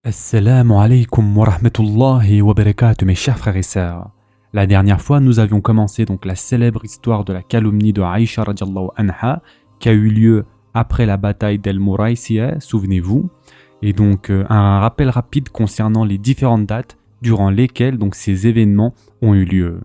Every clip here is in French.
Assalamu alaikum wa rahmatullahi wa barakatuh, mes chers frères et sœurs. La dernière fois, nous avions commencé donc la célèbre histoire de la calomnie de Aïcha radiallahu anha qui a eu lieu après la bataille d'El Mouraïsiya, souvenez-vous. Et donc un rappel rapide concernant les différentes dates durant lesquelles donc ces événements ont eu lieu.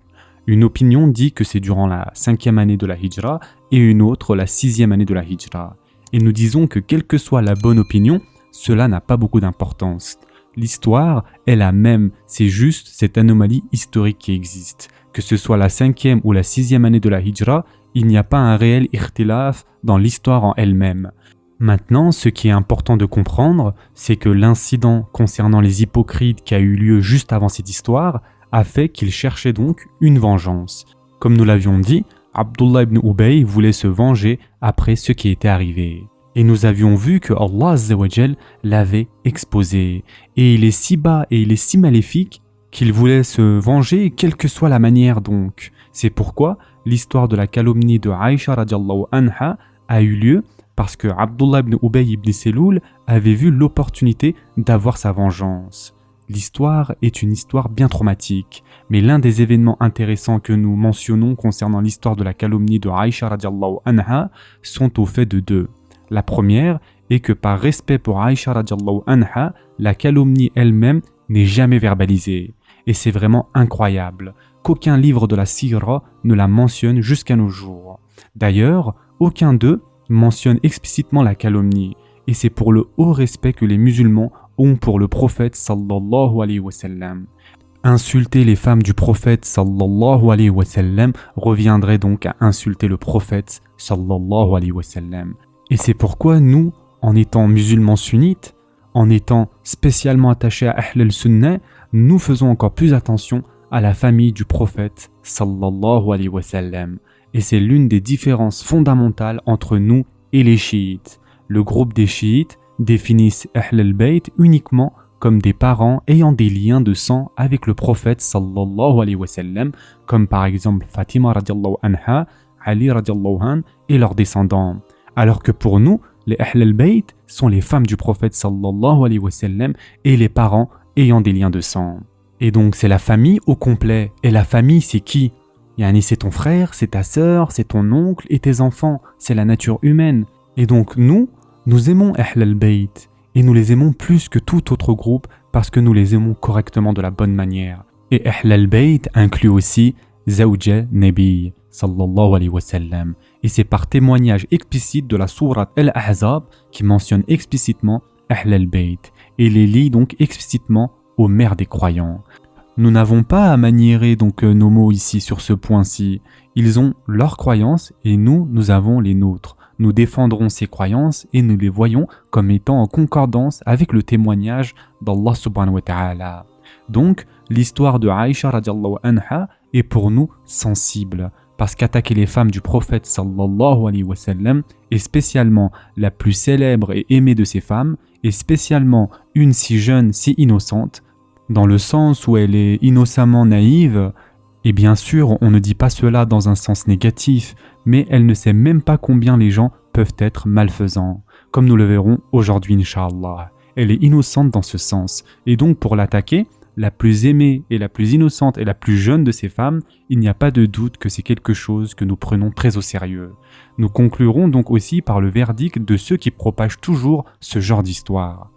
Une opinion dit que c'est durant la 5e année de la Hijra et une autre la 6e année de la Hijra. Et nous disons que quelle que soit la bonne opinion, cela n'a pas beaucoup d'importance. L'histoire est la même, c'est juste cette anomalie historique qui existe. Que ce soit la 5e ou la 6e année de la Hijra, il n'y a pas un réel ikhtilaf dans l'histoire en elle-même. Maintenant, ce qui est important de comprendre, c'est que l'incident concernant les hypocrites qui a eu lieu juste avant cette histoire a fait qu'ils cherchaient donc une vengeance. Comme nous l'avions dit, Abdullah ibn Ubay voulait se venger après ce qui était arrivé. Et nous avions vu que Allah Azza wa Jal l'avait exposé. Et il est si bas et il est si maléfique qu'il voulait se venger quelle que soit la manière donc. C'est pourquoi l'histoire de la calomnie de Aïcha radiallahu anha a eu lieu parce que Abdullah ibn Ubay ibn Seloul avait vu l'opportunité d'avoir sa vengeance. L'histoire est une histoire bien traumatique, mais l'un des événements intéressants que nous mentionnons concernant l'histoire de la calomnie de Aïcha radiallahu anha sont au fait de deux. La première est que par respect pour Aïcha radiallahu anha, la calomnie elle-même n'est jamais verbalisée. Et c'est vraiment incroyable qu'aucun livre de la Sira ne la mentionne jusqu'à nos jours. D'ailleurs, aucun d'eux mentionne explicitement la calomnie. Et c'est pour le haut respect que les musulmans ont pour le prophète sallallahu alayhi wa sallam. Insulter les femmes du prophète sallallahu alayhi wa sallam reviendrait donc à insulter le prophète sallallahu alayhi wa sallam. Et c'est pourquoi nous, en étant musulmans sunnites, en étant spécialement attachés à Ahl al-Sunnah, nous faisons encore plus attention à la famille du prophète sallallahu alayhi wa sallam. Et c'est l'une des différences fondamentales entre nous et les chiites. Le groupe des chiites définissent Ahl al-Bayt uniquement comme des parents ayant des liens de sang avec le prophète sallallahu alayhi wa sallam, comme par exemple Fatima radiallahu anha, Ali radiallahu anhu et leurs descendants. Alors que pour nous, les Ahl al-Bayt sont les femmes du prophète sallallahu alayhi wa sallam et les parents ayant des liens de sang. Et donc c'est la famille au complet. Et la famille c'est qui ? C'est ton frère, c'est ta sœur, c'est ton oncle et tes enfants. C'est la nature humaine. Et donc nous aimons Ahl al-Bayt. Et nous les aimons plus que tout autre groupe parce que nous les aimons correctement de la bonne manière. Et Ahl al-Bayt inclut aussi Zawja Nabi sallallahu alayhi wa sallam. Et c'est par témoignage explicite de la sourate Al-Ahzab qui mentionne explicitement Ahl al-Bayt et les lie donc explicitement aux mères des croyants. Nous n'avons pas à maniérer donc nos mots ici sur ce point-ci. Ils ont leurs croyances et nous avons les nôtres. Nous défendrons ces croyances et nous les voyons comme étant en concordance avec le témoignage d'Allah subhanahu wa ta'ala. Donc, l'histoire de Aïcha radiallahu anha est pour nous sensible. Parce qu'attaquer les femmes du prophète sallallahu alayhi wa sallam est spécialement la plus célèbre et aimée de ces femmes, et spécialement une si jeune, si innocente, dans le sens où elle est innocemment naïve, et bien sûr on ne dit pas cela dans un sens négatif, mais elle ne sait même pas combien les gens peuvent être malfaisants, comme nous le verrons aujourd'hui inch'Allah. Elle est innocente dans ce sens, et donc pour l'attaquer, la plus aimée et la plus innocente et la plus jeune de ces femmes, il n'y a pas de doute que c'est quelque chose que nous prenons très au sérieux. Nous conclurons donc aussi par le verdict de ceux qui propagent toujours ce genre d'histoire.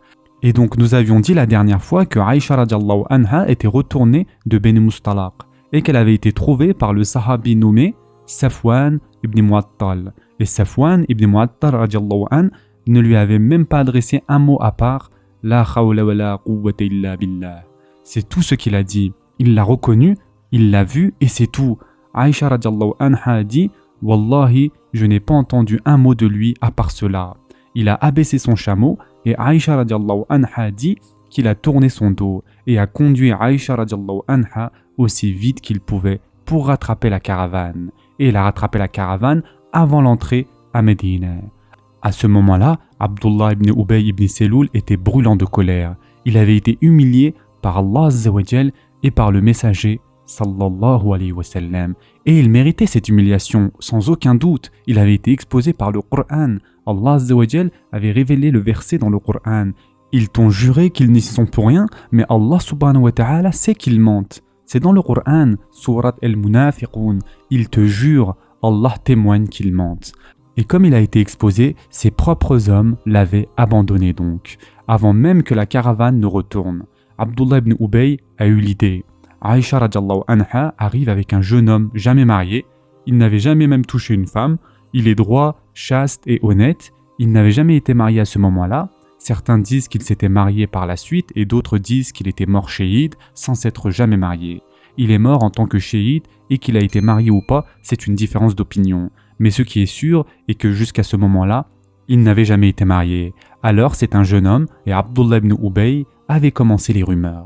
Et donc nous avions dit la dernière fois que Aïcha radiallahu anha était retournée de Beni Mustalaq et qu'elle avait été trouvée par le sahabi nommé Safwan ibn Mu'attal. Et Safwan ibn Mu'attal radiallahu anhu ne lui avait même pas adressé un mot à part « La khawla wa la quwwata illa billah ». C'est tout ce qu'il a dit. Il l'a reconnu, il l'a vu et c'est tout. Aïcha radiallahu anha a dit « Wallahi, je n'ai pas entendu un mot de lui à part cela ». Il a abaissé son chameau et Aïcha radiallahu anha a dit qu'il a tourné son dos et a conduit Aïcha radiallahu anha aussi vite qu'il pouvait pour rattraper la caravane. Et il a rattrapé la caravane avant l'entrée à Médine. À ce moment-là, Abdullah ibn Ubay ibn Seloul était brûlant de colère. Il avait été humilié par Allah Azza wa Jal et par le messager sallallahu alayhi wa sallam. Et il méritait cette humiliation, sans aucun doute. Il avait été exposé par le Coran. Allah Azza wa Jal avait révélé le verset dans le Coran. Ils t'ont juré qu'ils n'y sont pour rien, mais Allah subhanahu wa ta'ala sait qu'ils mentent. C'est dans le Coran, Surat al-Munafiqun. Ils te jurent, Allah témoigne qu'ils mentent. Et comme il a été exposé, ses propres hommes l'avaient abandonné donc, avant même que la caravane ne retourne. Abdullah ibn Ubay a eu l'idée. Aïcha radiallahu anha arrive avec un jeune homme jamais marié. Il n'avait jamais même touché une femme. Il est droit, chaste et honnête. Il n'avait jamais été marié à ce moment-là. Certains disent qu'il s'était marié par la suite et d'autres disent qu'il était mort chéhide sans s'être jamais marié. Il est mort en tant que chéhide et qu'il a été marié ou pas, c'est une différence d'opinion. Mais ce qui est sûr est que jusqu'à ce moment-là, il n'avait jamais été marié. Alors c'est un jeune homme et Abdullah ibn Ubay avait commencé les rumeurs.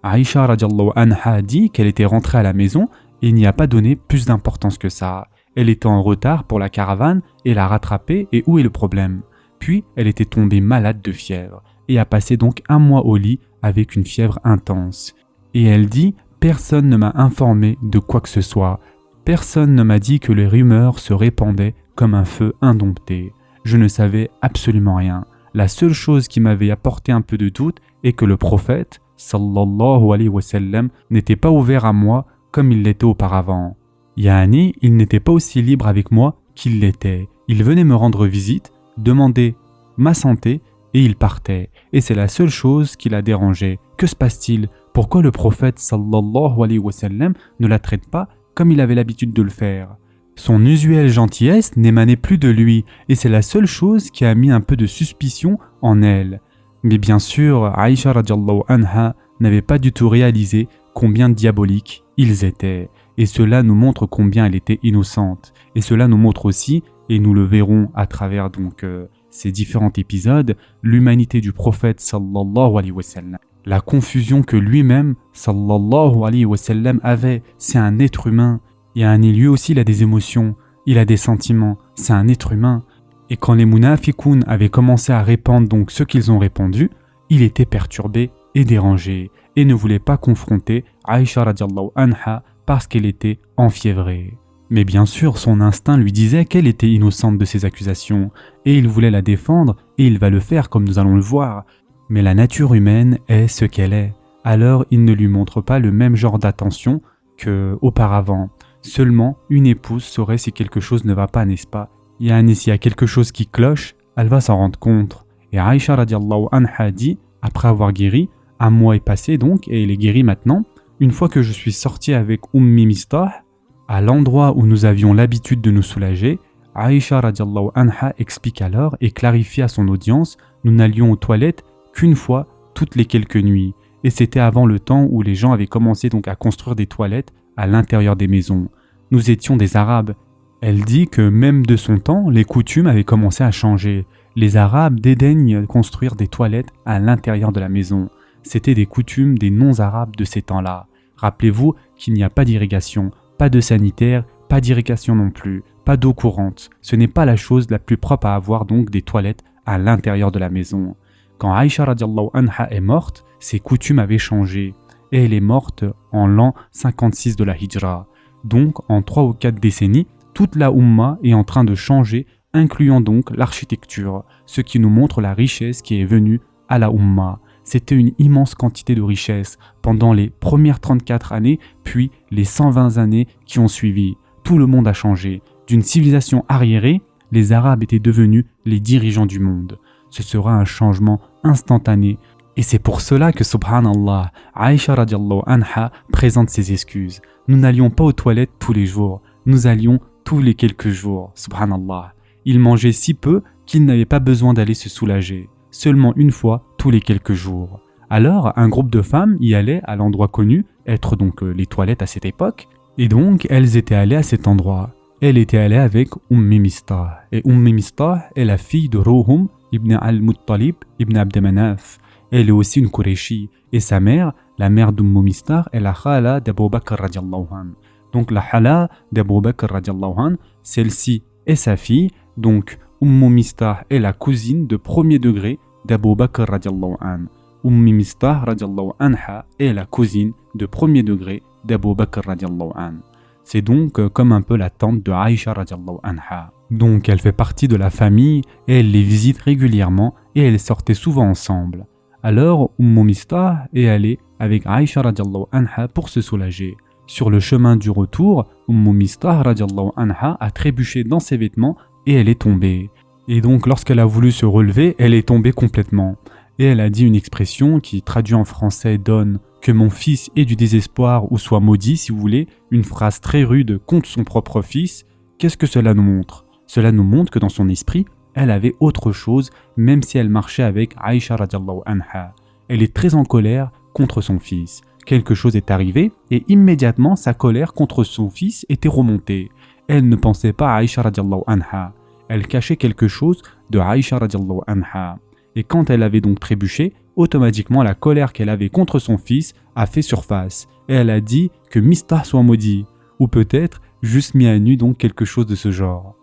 Aïcha radiallahu anha dit qu'elle était rentrée à la maison et n'y a pas donné plus d'importance que ça. Elle était en retard pour la caravane et l'a rattrapée et où est le problème? Puis elle était tombée malade de fièvre et a passé donc 1 mois au lit avec une fièvre intense. Et elle dit « Personne ne m'a informé de quoi que ce soit. Personne ne m'a dit que les rumeurs se répandaient comme un feu indompté. Je ne savais absolument rien. La seule chose qui m'avait apporté un peu de doute est que le prophète, sallallahu alayhi wa sallam, n'était pas ouvert à moi comme il l'était auparavant. Yani, il n'était pas aussi libre avec moi qu'il l'était. Il venait me rendre visite, demander ma santé et il partait. Et c'est la seule chose qui l'a dérangé. Que se passe-t-il? Pourquoi le prophète sallallahu alayhi wa sallam ne la traite pas comme il avait l'habitude de le faire? Son usuelle gentillesse n'émanait plus de lui et c'est la seule chose qui a mis un peu de suspicion en elle. Mais bien sûr, Aïcha radiallahu anha n'avait pas du tout réalisé combien diaboliques ils étaient. Et cela nous montre combien elle était innocente. Et cela nous montre aussi, et nous le verrons à travers donc ces différents épisodes, l'humanité du prophète sallallahu alayhi wa sallam. La confusion que lui-même sallallahu alayhi wa sallam avait, c'est un être humain. Et lui aussi il a des émotions, il a des sentiments, c'est un être humain. Et quand les munafiqoun avaient commencé à répandre donc ce qu'ils ont répandu, il était perturbé et dérangé et ne voulait pas confronter Aïcha radiallahu anha parce qu'elle était enfiévrée. Mais bien sûr, son instinct lui disait qu'elle était innocente de ces accusations et il voulait la défendre et il va le faire comme nous allons le voir. Mais la nature humaine est ce qu'elle est. Alors il ne lui montre pas le même genre d'attention qu'auparavant. Seulement, une épouse saurait si quelque chose ne va pas, n'est-ce pas? Yani, s'il y a quelque chose qui cloche, elle va s'en rendre compte. Et Aïcha radiallahu anha dit, après avoir guéri, 1 mois est passé donc, et elle est guérie maintenant. Une fois que je suis sorti avec Mistah, à l'endroit où nous avions l'habitude de nous soulager, Aïcha radiallahu anha explique alors et clarifie à son audience, nous n'allions aux toilettes qu'une fois toutes les quelques nuits. Et c'était avant le temps où les gens avaient commencé donc à construire des toilettes à l'intérieur des maisons. Nous étions des Arabes. Elle dit que même de son temps, les coutumes avaient commencé à changer. Les Arabes dédaignent construire des toilettes à l'intérieur de la maison. C'était des coutumes des non-Arabes de ces temps-là. Rappelez-vous qu'il n'y a pas d'irrigation, pas de sanitaire, pas d'irrigation non plus, pas d'eau courante. Ce n'est pas la chose la plus propre à avoir donc des toilettes à l'intérieur de la maison. Quand Aïcha radiallahu anha est morte, ses coutumes avaient changé. Et elle est morte en l'an 56 de la Hijra. Donc en 3 ou 4 décennies, toute la Ummah est en train de changer, incluant donc l'architecture, ce qui nous montre la richesse qui est venue à la Ummah. C'était une immense quantité de richesse pendant les premières 34 années, puis les 120 années qui ont suivi. Tout le monde a changé. D'une civilisation arriérée, les Arabes étaient devenus les dirigeants du monde. Ce sera un changement instantané. Et c'est pour cela que, subhanallah, Aïcha radiallahu anha présente ses excuses. Nous n'allions pas aux toilettes tous les jours, nous allions tous les quelques jours, subhanallah. Il mangeait si peu qu'il n'avait pas besoin d'aller se soulager, seulement une fois tous les quelques jours. Alors, un groupe de femmes y allait à l'endroit connu, être donc les toilettes à cette époque, et donc elles étaient allées à cet endroit. Elle était allée avec Mistah, et Mistah est la fille de Ruhum ibn al-Muttalib ibn Abd Manaf. Elle est aussi une Qurayshi, et sa mère, la mère Mistah, est la khala d'Abu Bakr radiallahu anhu. Donc la khala d'Abu Bakr radiallahu anhu, celle-ci est sa fille, donc Mistah est la cousine de premier degré d'Abu Bakr radiallahu anhu. Mistah radiallahu anha est la cousine de premier degré d'Abu Bakr radiallahu anhu. C'est donc comme un peu la tante de Aïcha radiallahu anha. Donc elle fait partie de la famille et elle les visite régulièrement et elles sortaient souvent ensemble. Alors Mistah est allée avec Aïcha radiallahu anha pour se soulager. Sur le chemin du retour, Mistah radiallahu anha a trébuché dans ses vêtements et elle est tombée. Et donc lorsqu'elle a voulu se relever, elle est tombée complètement. Et elle a dit une expression qui, traduit en français, donne « que mon fils ait du désespoir ou soit maudit » si vous voulez, une phrase très rude contre son propre fils. Qu'est-ce que cela nous montre? Cela nous montre que dans son esprit, elle avait autre chose, même si elle marchait avec Aïcha radiallahu anha. Elle est très en colère contre son fils. Quelque chose est arrivé et immédiatement sa colère contre son fils était remontée. Elle ne pensait pas à Aïcha radiallahu anha. Elle cachait quelque chose de Aïcha radiallahu anha. Et quand elle avait donc trébuché, automatiquement la colère qu'elle avait contre son fils a fait surface. Et elle a dit que Mistah soit maudit. Ou peut-être juste mis à nu donc quelque chose de ce genre.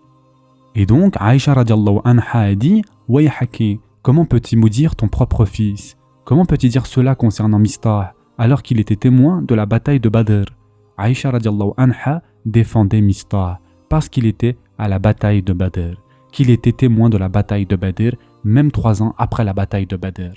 Et donc Aïcha radiallahu anha a dit « Wayhaki, comment peux-tu maudire ton propre fils? Comment peux-tu dire cela concernant Mistah alors qu'il était témoin de la bataille de Badr ?» Aïcha radiallahu anha défendait Mistah parce qu'il était à la bataille de Badr, qu'il était témoin de la bataille de Badr, même 3 ans après la bataille de Badr.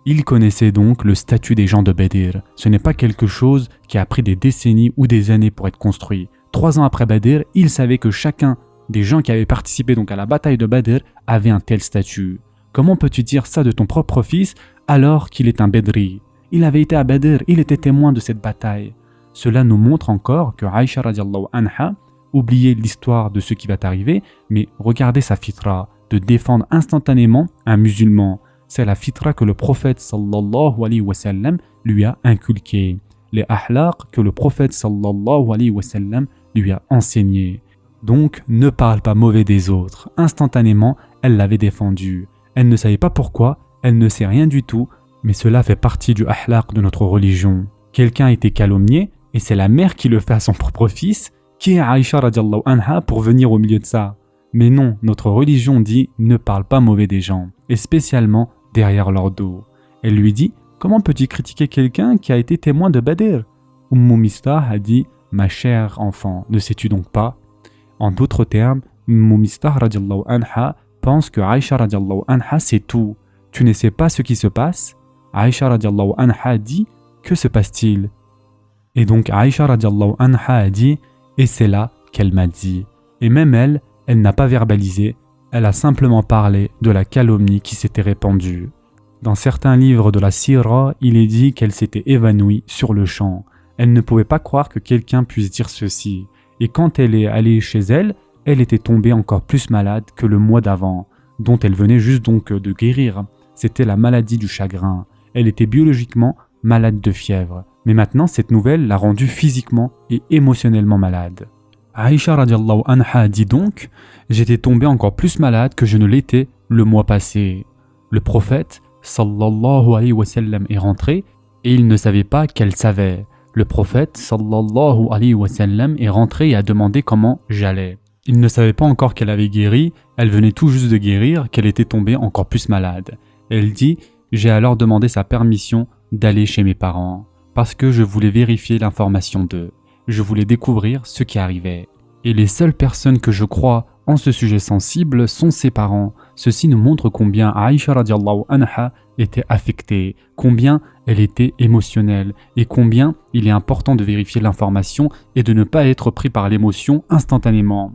Il connaissait donc le statut des gens de Badr. Ce n'est pas quelque chose qui a pris des décennies ou des années pour être construit. 3 ans après Badr, il savait que chacun des gens qui avaient participé donc à la bataille de Badr avait un tel statut. Comment peux-tu dire ça de ton propre fils alors qu'il est un Badri? Il avait été à Badr, il était témoin de cette bataille. Cela nous montre encore que Aïcha radiallahu anha oubliait l'histoire de ce qui va arriver, mais regardez sa fitra, de défendre instantanément un musulman. C'est la fitra que le prophète sallallahu alayhi wa sallam lui a inculquée, les ahlaq que le prophète sallallahu alayhi wa sallam lui a enseigné. Donc, ne parle pas mauvais des autres. Instantanément, elle l'avait défendu. Elle ne savait pas pourquoi, elle ne sait rien du tout, mais cela fait partie du ahlaq de notre religion. Quelqu'un a été calomnié, et c'est la mère qui le fait à son propre fils, qui est Aïcha radiallahu anha pour venir au milieu de ça. Mais non, notre religion dit « ne parle pas mauvais des gens », et spécialement derrière leur dos. Elle lui dit « comment peux-tu critiquer quelqu'un qui a été témoin de Badr ?» Mistah a dit « ma chère enfant, ne sais-tu donc pas ?» En d'autres termes, Mistah radiallahu anha pense que Aïcha radiallahu anha c'est tout. Tu ne sais pas ce qui se passe? Aïcha radiallahu anha dit « que se passe-t-il » Et donc Aïcha radiallahu anha a dit « et c'est là qu'elle m'a dit ». Et même elle n'a pas verbalisé, elle a simplement parlé de la calomnie qui s'était répandue. Dans certains livres de la Sira, il est dit qu'elle s'était évanouie sur le champ. Elle ne pouvait pas croire que quelqu'un puisse dire ceci. Et quand elle est allée chez elle, elle était tombée encore plus malade que le mois d'avant, dont elle venait juste donc de guérir. C'était la maladie du chagrin. Elle était biologiquement malade de fièvre. Mais maintenant, cette nouvelle l'a rendue physiquement et émotionnellement malade. Aïcha radiallahu anha dit donc « J'étais tombée encore plus malade que je ne l'étais le mois passé. » Le prophète sallallahu alayhi wa sallam est rentré et il ne savait pas qu'elle savait. Le prophète sallallahu alayhi wa sallam est rentré et a demandé comment j'allais. Il ne savait pas encore qu'elle avait guéri, elle venait tout juste de guérir, qu'elle était tombée encore plus malade. Elle dit « J'ai alors demandé sa permission d'aller chez mes parents parce que je voulais vérifier l'information d'eux. Je voulais découvrir ce qui arrivait. Et les seules personnes que je crois en ce sujet sensible sont ses parents. Ceci nous montre combien Aïcha radiallahu anha était affectée, combien elle était émotionnelle et combien il est important de vérifier l'information et de ne pas être pris par l'émotion instantanément.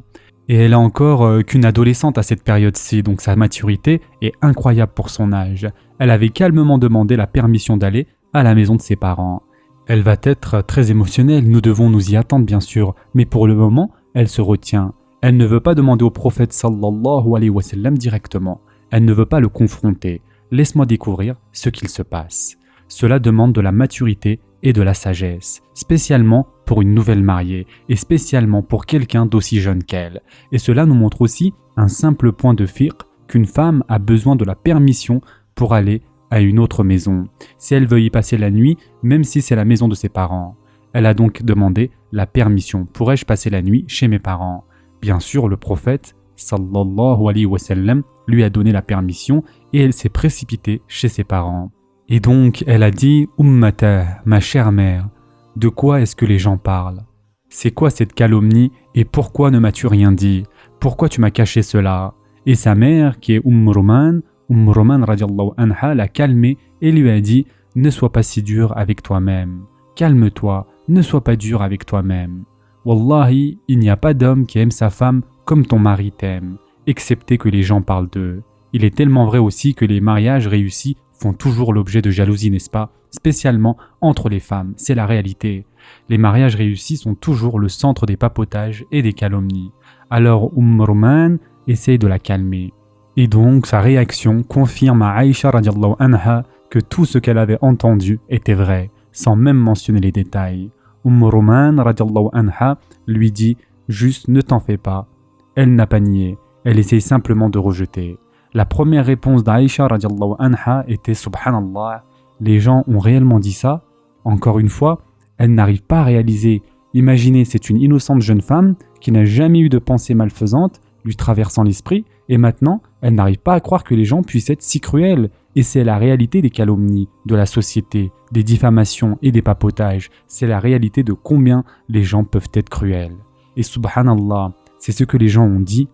Et elle est encore qu'une adolescente à cette période-ci, donc sa maturité est incroyable pour son âge. Elle avait calmement demandé la permission d'aller à la maison de ses parents. Elle va être très émotionnelle, nous devons nous y attendre bien sûr, mais pour le moment, elle se retient. Elle ne veut pas demander au prophète sallallahu alayhi wa sallam directement. Elle ne veut pas le confronter. Laisse-moi découvrir ce qu'il se passe. Cela demande de la maturité et de la sagesse, spécialement pour une nouvelle mariée et spécialement pour quelqu'un d'aussi jeune qu'elle. Et cela nous montre aussi un simple point de fiqh qu'une femme a besoin de la permission pour aller à une autre maison, si elle veut y passer la nuit, même si c'est la maison de ses parents. Elle a donc demandé la permission. Pourrais-je passer la nuit chez mes parents? Bien sûr, le prophète, sallallahu alayhi wa sallam, lui a donné la permission et elle s'est précipitée chez ses parents. Et donc, elle a dit « Ummata, ma chère mère, de quoi est-ce que les gens parlent? C'est quoi cette calomnie et pourquoi ne m'as-tu rien dit? Pourquoi tu m'as caché cela ?» Et sa mère, qui est Roman, Roman radiallahu anha l'a calmé et lui a dit « Ne sois pas si dur avec toi-même. Calme-toi, ne sois pas dur avec toi-même. Wallahi, il n'y a pas d'homme qui aime sa femme comme ton mari t'aime, excepté que les gens parlent d'eux. Il est tellement vrai aussi que les mariages réussis font toujours l'objet de jalousie, n'est-ce pas? Spécialement entre les femmes, c'est la réalité. Les mariages réussis sont toujours le centre des papotages et des calomnies. Alors Roman essaye de la calmer. Et donc sa réaction confirme à Aïcha radiallahu anha que tout ce qu'elle avait entendu était vrai, sans même mentionner les détails. Roman radiallahu anha lui dit juste ne t'en fais pas. Elle n'a pas nié, elle essaye simplement de rejeter. La première réponse d'Aïcha radiallahu anha était subhanallah, les gens ont réellement dit ça. Encore une fois, elle n'arrive pas à réaliser. Imaginez, c'est une innocente jeune femme qui n'a jamais eu de pensée malfaisante lui traversant l'esprit et maintenant, elle n'arrive pas à croire que les gens puissent être si cruels. Et c'est la réalité des calomnies, de la société, des diffamations et des papotages. C'est la réalité de combien les gens peuvent être cruels. Et subhanallah, c'est ce que les gens ont dit.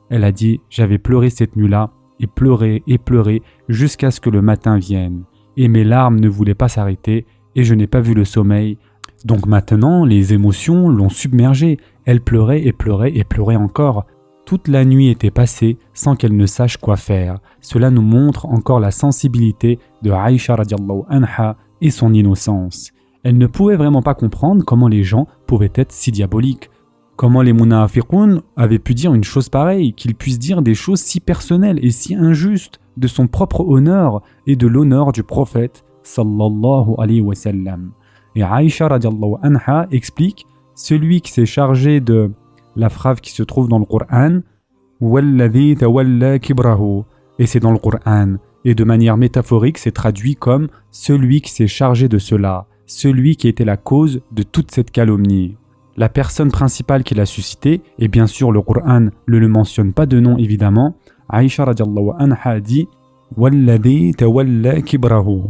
Elle a dit « J'avais pleuré cette nuit-là et pleuré jusqu'à ce que le matin vienne. Et mes larmes ne voulaient pas s'arrêter et je n'ai pas vu le sommeil. Donc maintenant, les émotions l'ont submergée. Elle pleurait et pleurait encore. Toute la nuit était passée sans qu'elle ne sache quoi faire. Cela nous montre encore la sensibilité de Aïcha radiallahu anha et son innocence. Elle ne pouvait vraiment pas comprendre comment les gens pouvaient être si diaboliques. Comment les munafiqoun avaient pu dire une chose pareille, qu'ils puissent dire des choses si personnelles et si injustes de son propre honneur et de l'honneur du prophète sallallahu alayhi wa sallam. Et Aïcha radiallahu anha explique celui qui s'est chargé de la phrase qui se trouve dans le Coran Walladhi tawalla kibrahu, et c'est dans le Coran, et de manière métaphorique c'est traduit comme celui qui s'est chargé de cela, celui qui était la cause de toute cette calomnie. La personne principale qui l'a suscité, et bien sûr le Coran ne le mentionne pas de nom évidemment, Aïcha radiallahu anha dit Walladhi tawalla kibrahu.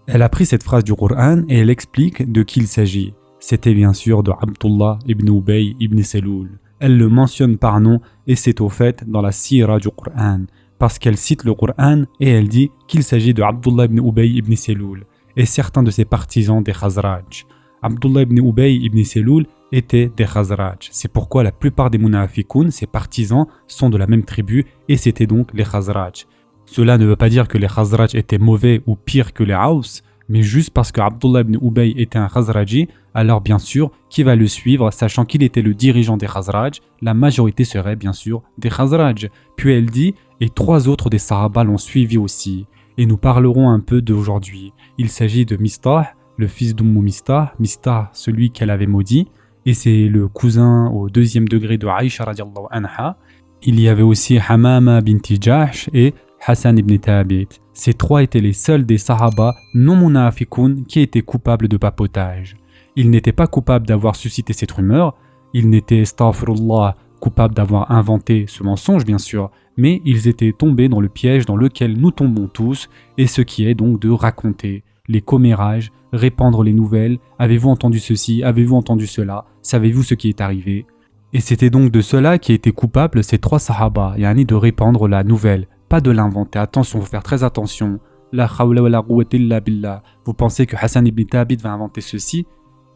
Elle a pris cette phrase du Coran et elle explique de qui il s'agit. C'était bien sûr de Abdullah ibn Ubay ibn Seloul. Elle le mentionne par nom et c'est au fait dans la sira du Coran, parce qu'elle cite le Coran et elle dit qu'il s'agit de Abdullah ibn Ubay ibn Seloul et certains de ses partisans des Khazraj. Abdullah ibn Ubay ibn Seloul était des Khazraj. C'est pourquoi la plupart des munafiqoun, ses partisans, sont de la même tribu et c'était donc les Khazraj. Cela ne veut pas dire que les Khazraj étaient mauvais ou pires que les Aws, mais juste parce que Abdullah ibn Ubay était un Khazraji, alors bien sûr, qui va le suivre, sachant qu'il était le dirigeant des Khazraj, la majorité serait bien sûr des Khazraj. Puis elle dit, et 3 autres des Sahaba l'ont suivi aussi. Et nous parlerons un peu d'aujourd'hui. Il s'agit de Mistah, le fils d'Ummu Mistah, Mistah, celui qu'elle avait maudit, et c'est le cousin au 2e degré de Aïcha radiallahu anha. Il y avait aussi Hamama binti Jahsh et Hassan ibn Thabit. Ces 3 étaient les seuls des Sahaba non munafiqoun qui étaient coupables de papotage. Ils n'étaient pas coupables d'avoir suscité cette rumeur, ils n'étaient, astaghfirullah, coupables d'avoir inventé ce mensonge bien sûr, mais ils étaient tombés dans le piège dans lequel nous tombons tous, et ce qui est donc de raconter les commérages, répandre les nouvelles, avez-vous entendu ceci, avez-vous entendu cela, savez-vous ce qui est arrivé? Et c'était donc de cela qui étaient coupables ces 3 Sahaba, yani de répandre la nouvelle, pas de l'inventer. Attention, il faut faire très attention. La khawla wa la quwwata illa billah. Vous pensez que Hassan ibn Thabit va inventer ceci?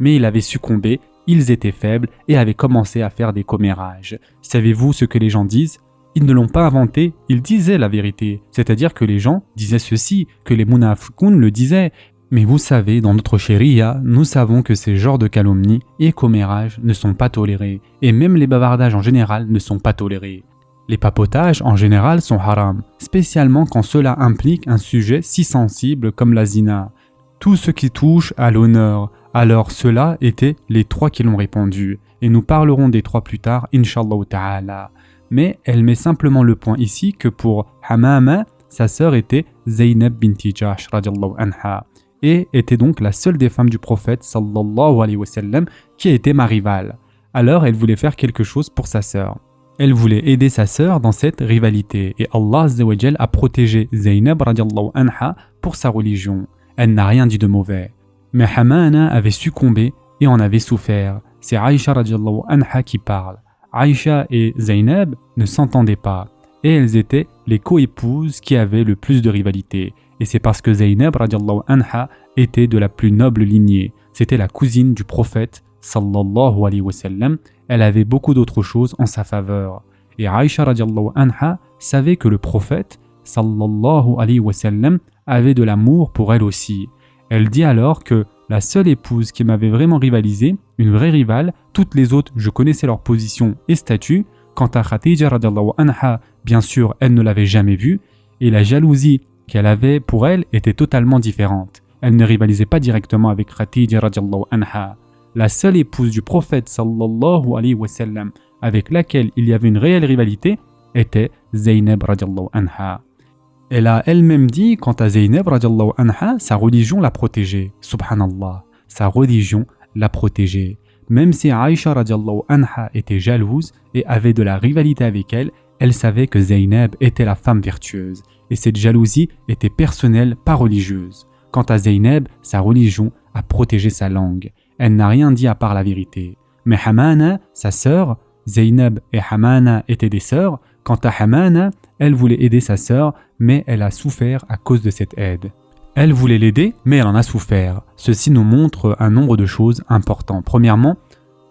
Mais il avait succombé, ils étaient faibles et avaient commencé à faire des commérages. Savez-vous ce que les gens disent? Ils ne l'ont pas inventé, ils disaient la vérité. C'est-à-dire que les gens disaient ceci, que les munafiqoun le disaient. Mais vous savez, dans notre sharia, nous savons que ces genres de calomnies et commérages ne sont pas tolérés. Et même les bavardages en général ne sont pas tolérés. Les papotages en général sont haram, spécialement quand cela implique un sujet si sensible comme la zina. Tout ce qui touche à l'honneur. Alors ceux-là étaient les 3 qui l'ont répondu. Et nous parlerons des 3 plus tard, Inch'Allah ta'ala. Mais elle met simplement le point ici que pour Hamama, sa sœur était Zaynab binti Jahsh radiallahu anha. Et était donc la seule des femmes du prophète sallallahu alayhi wa sallam qui était ma rivale. Alors elle voulait faire quelque chose pour sa sœur. Elle voulait aider sa sœur dans cette rivalité. Et Allah azza wa jal a protégé Zaynab radiallahu anha pour sa religion. Elle n'a rien dit de mauvais. Mais Hamana avait succombé et en avait souffert. C'est Aïcha radiallahu anha qui parle. Aïcha et Zaynab ne s'entendaient pas. et elles étaient les coépouses qui avaient le plus de rivalité. Et c'est parce que Zaynab radiallahu anha était de la plus noble lignée. C'était la cousine du prophète sallallahu alayhi wa sallam. Elle avait beaucoup d'autres choses en sa faveur. Et Aïcha radiallahu anha savait que le prophète sallallahu alayhi wa sallam avait de l'amour pour elle aussi. Elle dit alors que la seule épouse qui m'avait vraiment rivalisé, une vraie rivale, toutes les autres je connaissais leur position et statut. Quant à Khadija radiallahu anha, bien sûr elle ne l'avait jamais vue, et la jalousie qu'elle avait pour elle était totalement différente. Elle ne rivalisait pas directement avec Khadija radiallahu anha. La seule épouse du prophète sallallahu alayhi wa sallam avec laquelle il y avait une réelle rivalité était Zaynab radiallahu anha. Elle a elle-même dit quant à Zaynab radiallahu anha, sa religion l'a protégée. Subhanallah, sa religion l'a protégée. Même si Aïcha radiallahu anha était jalouse et avait de la rivalité avec elle, elle savait que Zaynab était la femme vertueuse. Et cette jalousie était personnelle, pas religieuse. Quant à Zaynab, sa religion a protégé sa langue. Elle n'a rien dit à part la vérité. Mais Hamana, sa sœur, Zaynab et Hamana étaient des sœurs. Quant à Hamana, elle voulait aider sa sœur, mais elle a souffert à cause de cette aide. Elle voulait l'aider, mais elle en a souffert. Ceci nous montre un nombre de choses importantes. Premièrement,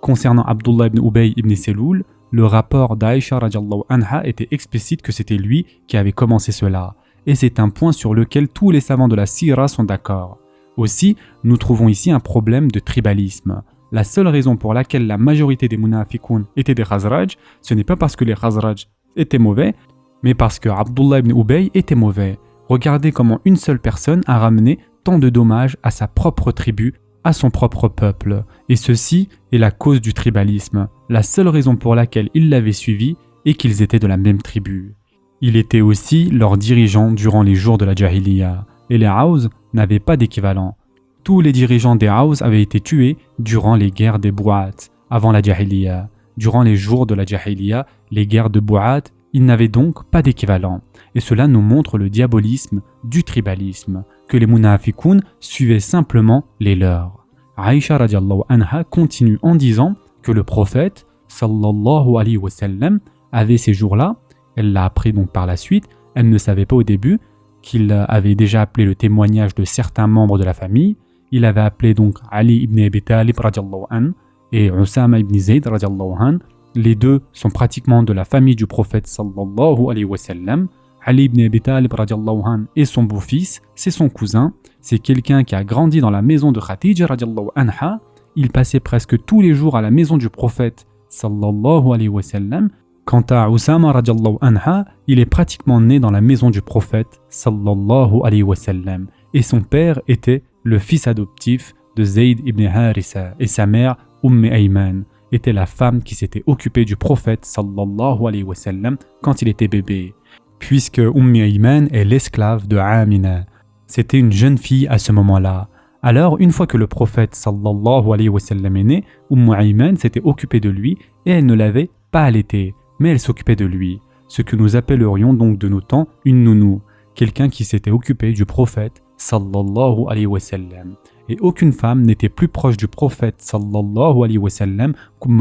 concernant Abdullah ibn Ubay ibn Seloul, le rapport d'Aïcha radiallahu anha était explicite que c'était lui qui avait commencé cela. Et c'est un point sur lequel tous les savants de la Sira sont d'accord. Aussi, nous trouvons ici un problème de tribalisme. La seule raison pour laquelle la majorité des munafiqoun étaient des Khazraj, ce n'est pas parce que les Khazraj étaient mauvais, mais parce que Abdullah ibn Ubay était mauvais. Regardez comment une seule personne a ramené tant de dommages à sa propre tribu, à son propre peuple. Et ceci est la cause du tribalisme, la seule raison pour laquelle ils l'avaient suivi est qu'ils étaient de la même tribu. Il était aussi leur dirigeant durant les jours de la Jahiliya, et les Aws n'avaient pas d'équivalent. Tous les dirigeants des Aws avaient été tués durant les guerres des Bou'at, avant la Jahiliya. Durant les jours de la Jahiliya, les guerres de Bou'at, ils n'avaient donc pas d'équivalent. Et cela nous montre le diabolisme du tribalisme, que les munafiqoun suivaient simplement les leurs. Aïcha radiallahu anha continue en disant que le prophète sallallahu alayhi wa sallam avait ces jours-là, elle l'a appris donc par la suite, elle ne savait pas au début qu'il avait déjà appelé le témoignage de certains membres de la famille, il avait appelé donc Ali ibn Abi Talib radiallahu anhu et Usama ibn Zayd radiallahu anhu. Les deux sont pratiquement de la famille du prophète sallallahu alayhi wa sallam. Ali ibn Abi Talib radiallahu anhu est son beau-fils, c'est son cousin, c'est quelqu'un qui a grandi dans la maison de Khadija radiallahu anha. Il passait presque tous les jours à la maison du prophète sallallahu alayhi wa sallam. Quant à Usama radiallahu anha, il est pratiquement né dans la maison du prophète sallallahu alayhi wa sallam. Et son père était le fils adoptif de Zayd ibn Harissa et sa mère Ayman était la femme qui s'était occupée du prophète sallallahu alayhi wa sallam quand il était bébé, puisque Ayman est l'esclave de Amina. C'était une jeune fille à ce moment-là. Alors, une fois que le prophète sallallahu alayhi wa sallam est né, Ayman s'était occupée de lui et elle ne l'avait pas allaité, mais elle s'occupait de lui, ce que nous appellerions donc de nos temps une nounou, quelqu'un qui s'était occupé du prophète sallallahu alayhi wa sallam. Et aucune femme n'était plus proche du prophète sallallahu alayhi wa sallam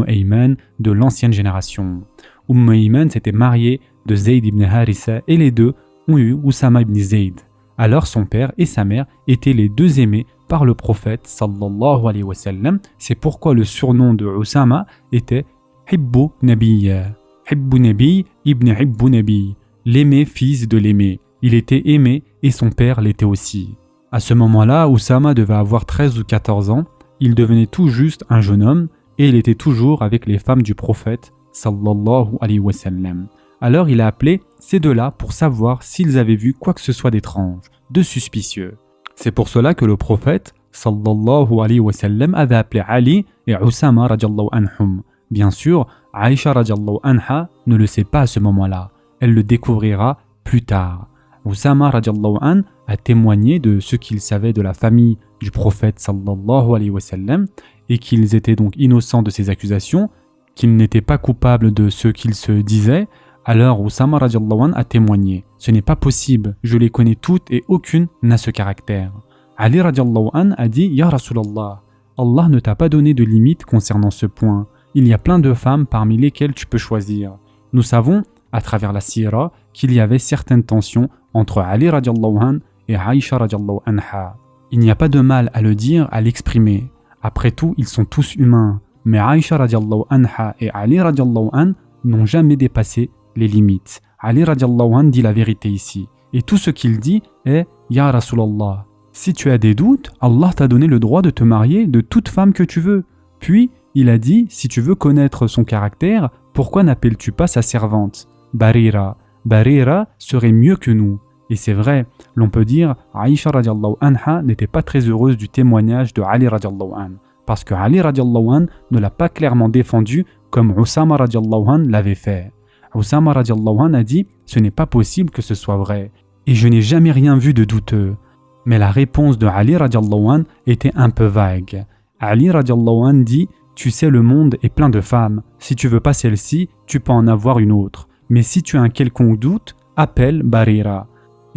Ayman de l'ancienne génération. Ayman s'était mariée de Zayd ibn Harissa et les deux ont eu Usama ibn Zayd. Alors son père et sa mère étaient les deux aimés par le prophète sallallahu alayhi wa sallam. C'est pourquoi le surnom de Usama était Hibbu Nabiyya. Hibbu Nabi ibn Hibbu Nabi, l'aimé fils de l'aimé. Il était aimé et son père l'était aussi. À ce moment-là, Usama devait avoir 13 ou 14 ans, il devenait tout juste un jeune homme et il était toujours avec les femmes du prophète sallallahu alayhi wa sallam. Alors il a appelé ces deux-là pour savoir s'ils avaient vu quoi que ce soit d'étrange, de suspicieux. C'est pour cela que le prophète sallallahu alayhi wa sallam avait appelé Ali et Usama radiallahu anhum. Bien sûr, Aïcha radiallahu anha ne le sait pas à ce moment-là, elle le découvrira plus tard. Usama radiallahu anhu a témoigné de ce qu'il savait de la famille du prophète sallallahu alayhi wa sallam et qu'ils étaient donc innocents de ces accusations, qu'ils n'étaient pas coupables de ce qu'ils se disaient. Alors Usama radiallahu anhu a témoigné. Ce n'est pas possible, je les connais toutes et aucune n'a ce caractère. Ali radiallahu anhu a dit Ya Rasulallah, Allah ne t'a pas donné de limite concernant ce point. Il y a plein de femmes parmi lesquelles tu peux choisir. Nous savons à travers la sira qu'il y avait certaines tensions entre Ali radiallahu anhu et Aïcha radiallahu anha. Il n'y a pas de mal à le dire, à l'exprimer. Après tout, ils sont tous humains. Mais Aïcha radiallahu anha et Ali radiallahu anhu n'ont jamais dépassé les limites. Ali radiallahu anhu dit la vérité ici. Et tout ce qu'il dit est « Ya Rasulallah, si tu as des doutes, Allah t'a donné le droit de te marier de toute femme que tu veux. » Puis, il a dit « Si tu veux connaître son caractère, pourquoi n'appelles-tu pas sa servante Barira. Barira serait mieux que nous. » Et c'est vrai, l'on peut dire Aïcha radiallahu anha n'était pas très heureuse du témoignage de Ali radiallahu anhu. Parce que Ali radiallahu anhu ne l'a pas clairement défendu comme Oussama radiallahu anhu l'avait fait. Oussama radiallahu anhu a dit « Ce n'est pas possible que ce soit vrai. Et je n'ai jamais rien vu de douteux. » Mais la réponse de Ali radiallahu anhu était un peu vague. Ali radiallahu anhu dit « Tu sais, le monde est plein de femmes. Si tu veux pas celle-ci, tu peux en avoir une autre. Mais si tu as un quelconque doute, appelle Barira. »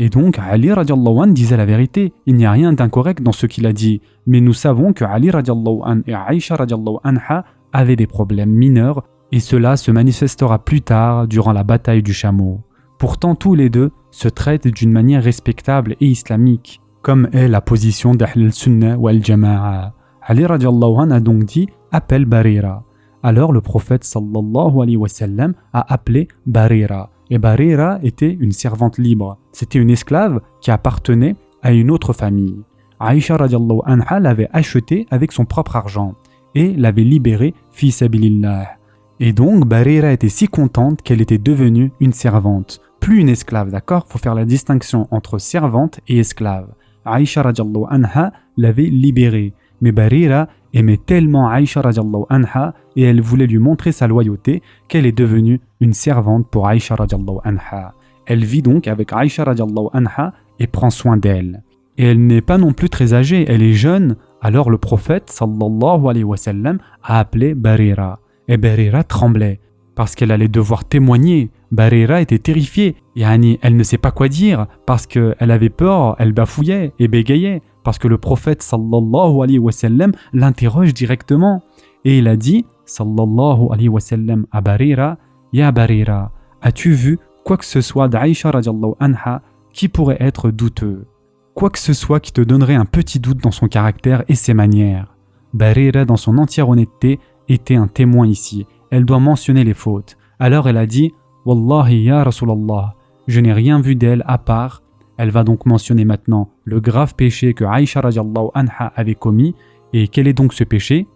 Et donc Ali radiallahu anhu disait la vérité. Il n'y a rien d'incorrect dans ce qu'il a dit. Mais nous savons que Ali radiallahu anhu et Aïcha radiallahu anha avaient des problèmes mineurs et cela se manifestera plus tard durant la bataille du chameau. Pourtant tous les deux se traitent d'une manière respectable et islamique, comme est la position d'Ahl al-Sunnah wal Jama'a. Ali radiallahu anhu a donc dit « Appelle Barira ». Alors le prophète sallallahu alayhi wa sallam a appelé Barira. Et Barira était une servante libre. C'était une esclave qui appartenait à une autre famille. Aïcha radiallahu anha l'avait achetée avec son propre argent et l'avait libérée fi sabilillah. Et donc Barira était si contente qu'elle était devenue une servante, plus une esclave, d'accord? Faut faire la distinction entre servante et esclave. Aïcha radiallahu anha l'avait libérée, mais Barira aimait tellement Aïcha radiallahu anha et elle voulait lui montrer sa loyauté qu'elle est devenue une servante pour Aïcha radiallahu anha. Elle vit donc avec Aïcha radiallahu anha et prend soin d'elle. Et elle n'est pas non plus très âgée, elle est jeune. Alors le prophète sallallahu alayhi wa sallam a appelé Barira. Et Barira tremblait parce qu'elle allait devoir témoigner. Barira était terrifiée. Elle ne sait pas quoi dire parce qu'elle avait peur, elle bafouillait et bégayait. Parce que le prophète sallallahu alayhi wa sallam l'interroge directement. Et il a dit sallallahu alayhi wa sallam à Barira, Ya Barira, as-tu vu quoi que ce soit d'Aïcha radiallahu anha qui pourrait être douteux? Quoi que ce soit qui te donnerait un petit doute dans son caractère et ses manières. Barira, dans son entière honnêteté, était un témoin ici. Elle doit mentionner les fautes. Alors elle a dit Wallahi ya Rasulallah, je n'ai rien vu d'elle à part. Elle va donc mentionner maintenant le grave péché que Aïcha radiallahu anha avait commis. Et quel est donc ce péché?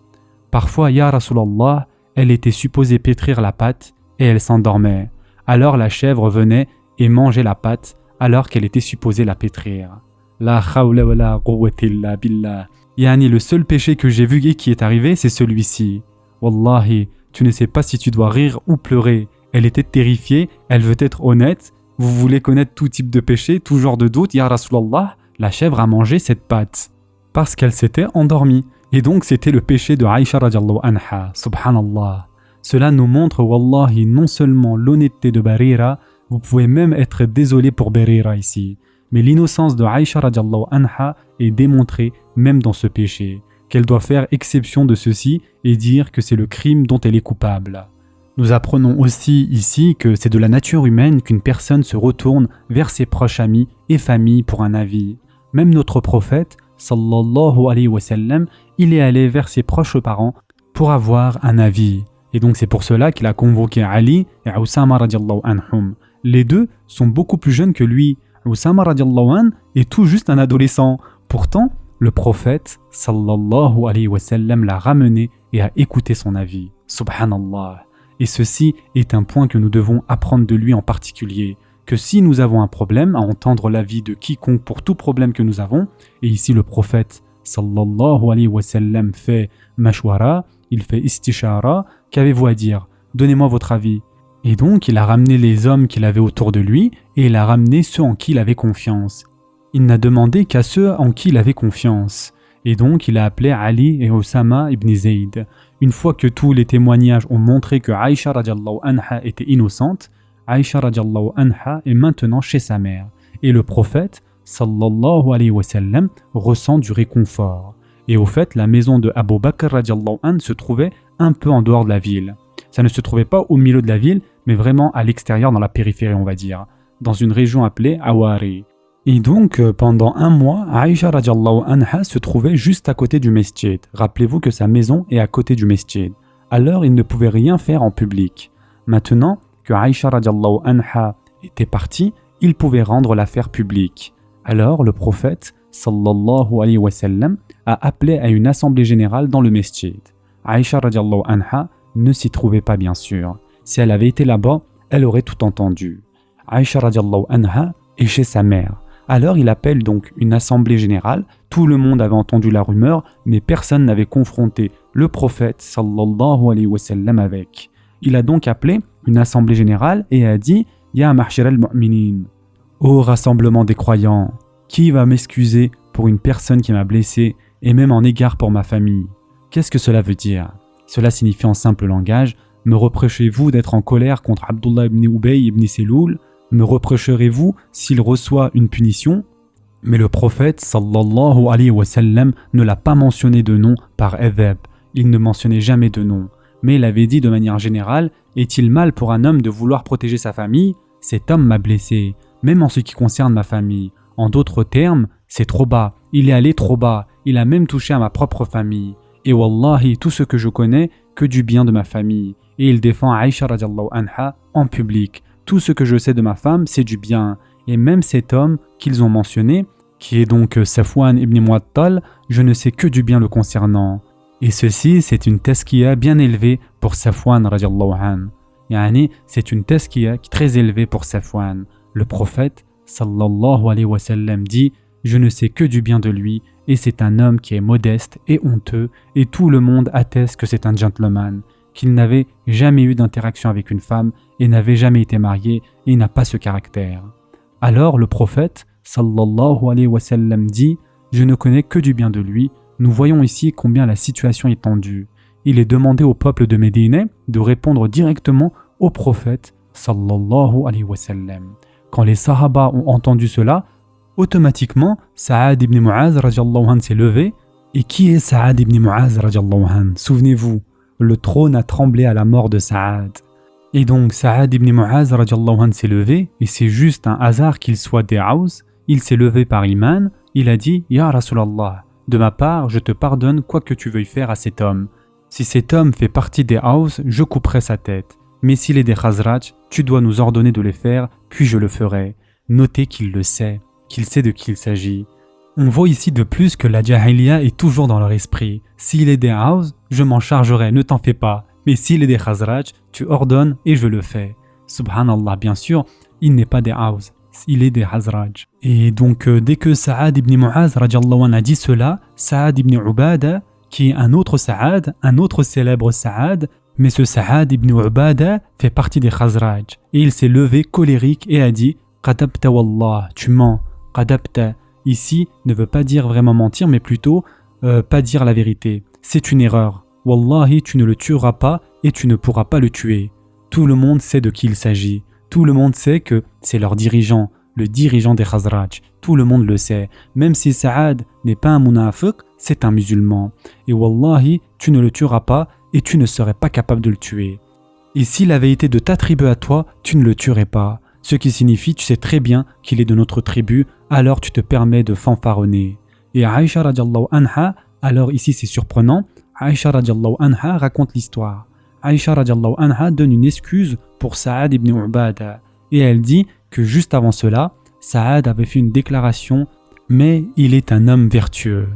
Parfois, ya Rasulallah, elle était supposée pétrir la pâte et elle s'endormait. Alors la chèvre venait et mangeait la pâte alors qu'elle était supposée la pétrir. La khawla wa la quwwata illa billah. Le seul péché que j'ai vu et qui est arrivé, c'est celui-ci. Wallahi, tu ne sais pas si tu dois rire ou pleurer. Elle était terrifiée, elle veut être honnête. Vous voulez connaître tout type de péché, tout genre de doute, ya Rasulallah, la chèvre a mangé cette pâte. Parce qu'elle s'était endormie. Et donc c'était le péché de Aïcha radiallahu anha, subhanallah. Cela nous montre, wallahi, non seulement l'honnêteté de Barira, vous pouvez même être désolé pour Barira ici. Mais l'innocence de Aïcha radiallahu anha est démontrée même dans ce péché, qu'elle doit faire exception de ceci et dire que c'est le crime dont elle est coupable. Nous apprenons aussi ici que c'est de la nature humaine qu'une personne se retourne vers ses proches amis et familles pour un avis. Même notre prophète, sallallahu alayhi wa sallam, il est allé vers ses proches parents pour avoir un avis. Et donc c'est pour cela qu'il a convoqué Ali et Oussama radiallahu anhum. Les deux sont beaucoup plus jeunes que lui. Oussama radiallahu anhu est tout juste un adolescent. Pourtant, le prophète sallallahu alayhi wa sallam l'a ramené et a écouté son avis. Subhanallah. Et ceci est un point que nous devons apprendre de lui en particulier, que si nous avons un problème à entendre l'avis de quiconque pour tout problème que nous avons, et ici le prophète sallallahu alayhi wa sallam fait mashwara, il fait istishara, qu'avez-vous à dire? Donnez-moi votre avis. Et donc il a ramené les hommes qu'il avait autour de lui et il a ramené ceux en qui il avait confiance. Il n'a demandé qu'à ceux en qui il avait confiance. Et donc il a appelé Ali et Oussama ibn Zayd. Une fois que tous les témoignages ont montré que Aïcha radiallahu anha était innocente, Aïcha radiallahu anha est maintenant chez sa mère. Et le prophète sallallahu alayhi wa sallam ressent du réconfort. Et au fait, la maison de Abu Bakr radiallahu anhu se trouvait un peu en dehors de la ville. Ça ne se trouvait pas au milieu de la ville, mais vraiment à l'extérieur, dans la périphérie, on va dire, dans une région appelée Awari. Et donc, pendant un mois, Aïcha radiallahu anha se trouvait juste à côté du mesjid. Rappelez-vous que sa maison est à côté du mesjid. Alors, il ne pouvait rien faire en public. Maintenant que Aïcha radiallahu anha était partie, il pouvait rendre l'affaire publique. Alors, le prophète, sallallahu alayhi wa sallam, a appelé à une assemblée générale dans le mesjid. Aïcha radiallahu anha ne s'y trouvait pas, bien sûr. Si elle avait été là-bas, elle aurait tout entendu. Aïcha radiallahu anha est chez sa mère. Alors il appelle donc une assemblée générale, tout le monde avait entendu la rumeur, mais personne n'avait confronté le prophète sallallahu alayhi wa sallam avec. Il a donc appelé une assemblée générale et a dit « Ya mahshar al-mu'minin » Ô rassemblement des croyants, qui va m'excuser pour une personne qui m'a blessé et même en égard pour ma famille? Qu'est-ce que cela veut dire? Cela signifie en simple langage « Me reprochez-vous d'être en colère contre Abdullah ibn Ubay ibn Seloul? Me reprocherez-vous s'il reçoit une punition ?» Mais le prophète sallallahu alayhi wa sallam ne l'a pas mentionné de nom par adhab. Il ne mentionnait jamais de nom. Mais il avait dit de manière générale « Est-il mal pour un homme de vouloir protéger sa famille? Cet homme m'a blessé, même en ce qui concerne ma famille. En d'autres termes, c'est trop bas. Il est allé trop bas. Il a même touché à ma propre famille. Et wallahi, tout ce que je connais, que du bien de ma famille. » Et il défend Aïcha radiallahu anha en public. Tout ce que je sais de ma femme, c'est du bien. Et même cet homme qu'ils ont mentionné, qui est donc Safwan ibn Mu'attal, je ne sais que du bien le concernant. Et ceci, c'est une tazkiya bien élevée pour Safwan radiallahu anhu. Yani, c'est une tazkiya très élevée pour Safwan. Le prophète, sallallahu alayhi wa sallam, dit « Je ne sais que du bien de lui, et c'est un homme qui est modeste et honteux, et tout le monde atteste que c'est un gentleman, qu'il n'avait jamais eu d'interaction avec une femme, et n'avait jamais été marié, et n'a pas ce caractère. » Alors le prophète, sallallahu alayhi wa sallam, dit « Je ne connais que du bien de lui. » Nous voyons ici combien la situation est tendue. Il est demandé au peuple de Médine de répondre directement au prophète, sallallahu alayhi wa sallam. Quand les Sahaba ont entendu cela, automatiquement, Saad ibn Mu'az radiallahu anhu s'est levé. Et qui est Saad ibn Mu'az radiallahu anhu? Souvenez-vous, le trône a tremblé à la mort de Saad. Et donc Saad ibn Mu'az radiallahu anhu s'est levé, et c'est juste un hasard qu'il soit des Aws. Il s'est levé par iman, il a dit « Ya Rasulallah, de ma part, je te pardonne quoi que tu veuilles faire à cet homme. Si cet homme fait partie des Aws, je couperai sa tête. Mais s'il est des Khazraj, tu dois nous ordonner de les faire, puis je le ferai. » Notez qu'il le sait, qu'il sait de qui il s'agit. On voit ici de plus que la Jahiliya est toujours dans leur esprit. S'il est des Aws, je m'en chargerai, ne t'en fais pas. Mais s'il est des Khazraj, tu ordonnes et je le fais. Subhanallah, bien sûr, il n'est pas des Aws, il est des Khazraj. Et donc, dès que Saad ibn Mu'az radiallahu anhu a dit cela, Saad ibn Ubada, qui est un autre Saad, un autre célèbre Saad, mais ce Saad ibn Ubada fait partie des Khazraj. Et il s'est levé colérique et a dit « Qadabta wallah, tu mens. Qadabta » ici ne veut pas dire vraiment mentir, mais plutôt pas dire la vérité. C'est une erreur. Wallahi, tu ne le tueras pas et tu ne pourras pas le tuer. Tout le monde sait de qui il s'agit. Tout le monde sait que c'est leur dirigeant, le dirigeant des Khazraj. Tout le monde le sait. Même si Saad n'est pas un munafiq, c'est un musulman. Et wallahi, tu ne le tueras pas et tu ne serais pas capable de le tuer. Et s'il avait été de ta tribu à toi, tu ne le tuerais pas. Ce qui signifie, tu sais très bien qu'il est de notre tribu, alors tu te permets de fanfaronner. Et Aïcha radiallahu anha, alors ici c'est surprenant, Aïcha radiallahu anha raconte l'histoire. Aïcha radiallahu anha donne une excuse pour Saad ibn Ubada. Et elle dit que juste avant cela, Saad avait fait une déclaration « Mais il est un homme vertueux. »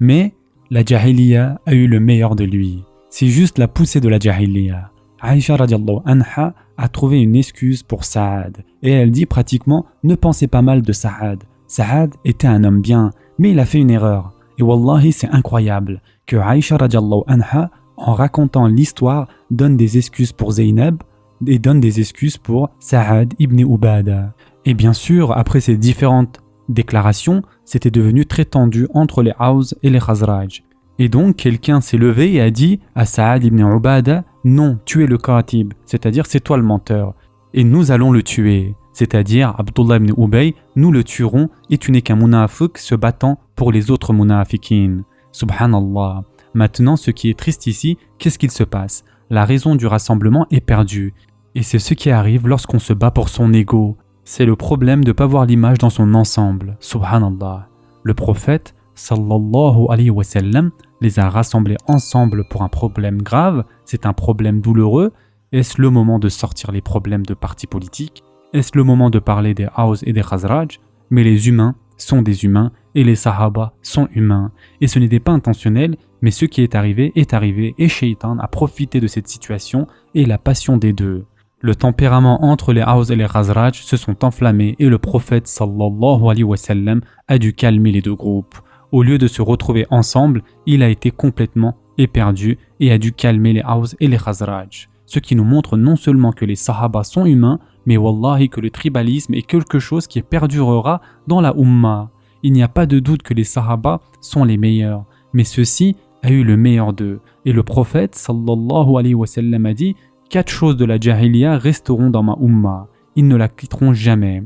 Mais la Jahiliya a eu le meilleur de lui. C'est juste la poussée de la Jahiliya. Aïcha radiallahu anha a trouvé une excuse pour Saad. Et elle dit pratiquement « Ne pensez pas mal de Saad. Saad était un homme bien, mais il a fait une erreur. » Et wallahi, c'est incroyable que Aïcha radiallahu anha, en racontant l'histoire, donne des excuses pour Zaynab et donne des excuses pour Saad ibn Ubada. Et bien sûr, après ces différentes déclarations, c'était devenu très tendu entre les Aws et les Khazraj. Et donc, quelqu'un s'est levé et a dit à Saad ibn Ubada « Non, tu es le Katib, c'est-à-dire c'est toi le menteur, et nous allons le tuer. » C'est-à-dire, Abdullah ibn Ubay, nous le tuerons et tu n'es qu'un munafiq se battant pour les autres munafiqin. Subhanallah. Maintenant, ce qui est triste ici, qu'est-ce qu'il se passe? La raison du rassemblement est perdue. Et c'est ce qui arrive lorsqu'on se bat pour son ego. C'est le problème de ne pas voir l'image dans son ensemble. Subhanallah. Le prophète, sallallahu alayhi wa sallam, les a rassemblés ensemble pour un problème grave. C'est un problème douloureux. Est-ce le moment de sortir les problèmes de partis politiques? Est-ce le moment de parler des Aws et des Khazraj? Mais les humains sont des humains et les Sahaba sont humains. Et ce n'était pas intentionnel, mais ce qui est arrivé et Shaitan a profité de cette situation et la passion des deux. Le tempérament entre les Aws et les Khazraj se sont enflammés et le prophète sallallahu alayhi wa sallam a dû calmer les deux groupes. Au lieu de se retrouver ensemble, il a été complètement éperdu et a dû calmer les Aws et les Khazraj. Ce qui nous montre non seulement que les Sahaba sont humains, mais wallahi que le tribalisme est quelque chose qui perdurera dans la Ummah. Il n'y a pas de doute que les Sahaba sont les meilleurs, mais ceux-ci a eu le meilleur d'eux. Et le prophète sallallahu alayhi wa sallam a dit « 4 choses de la Jahiliya resteront dans ma Ummah. Ils ne la quitteront jamais. »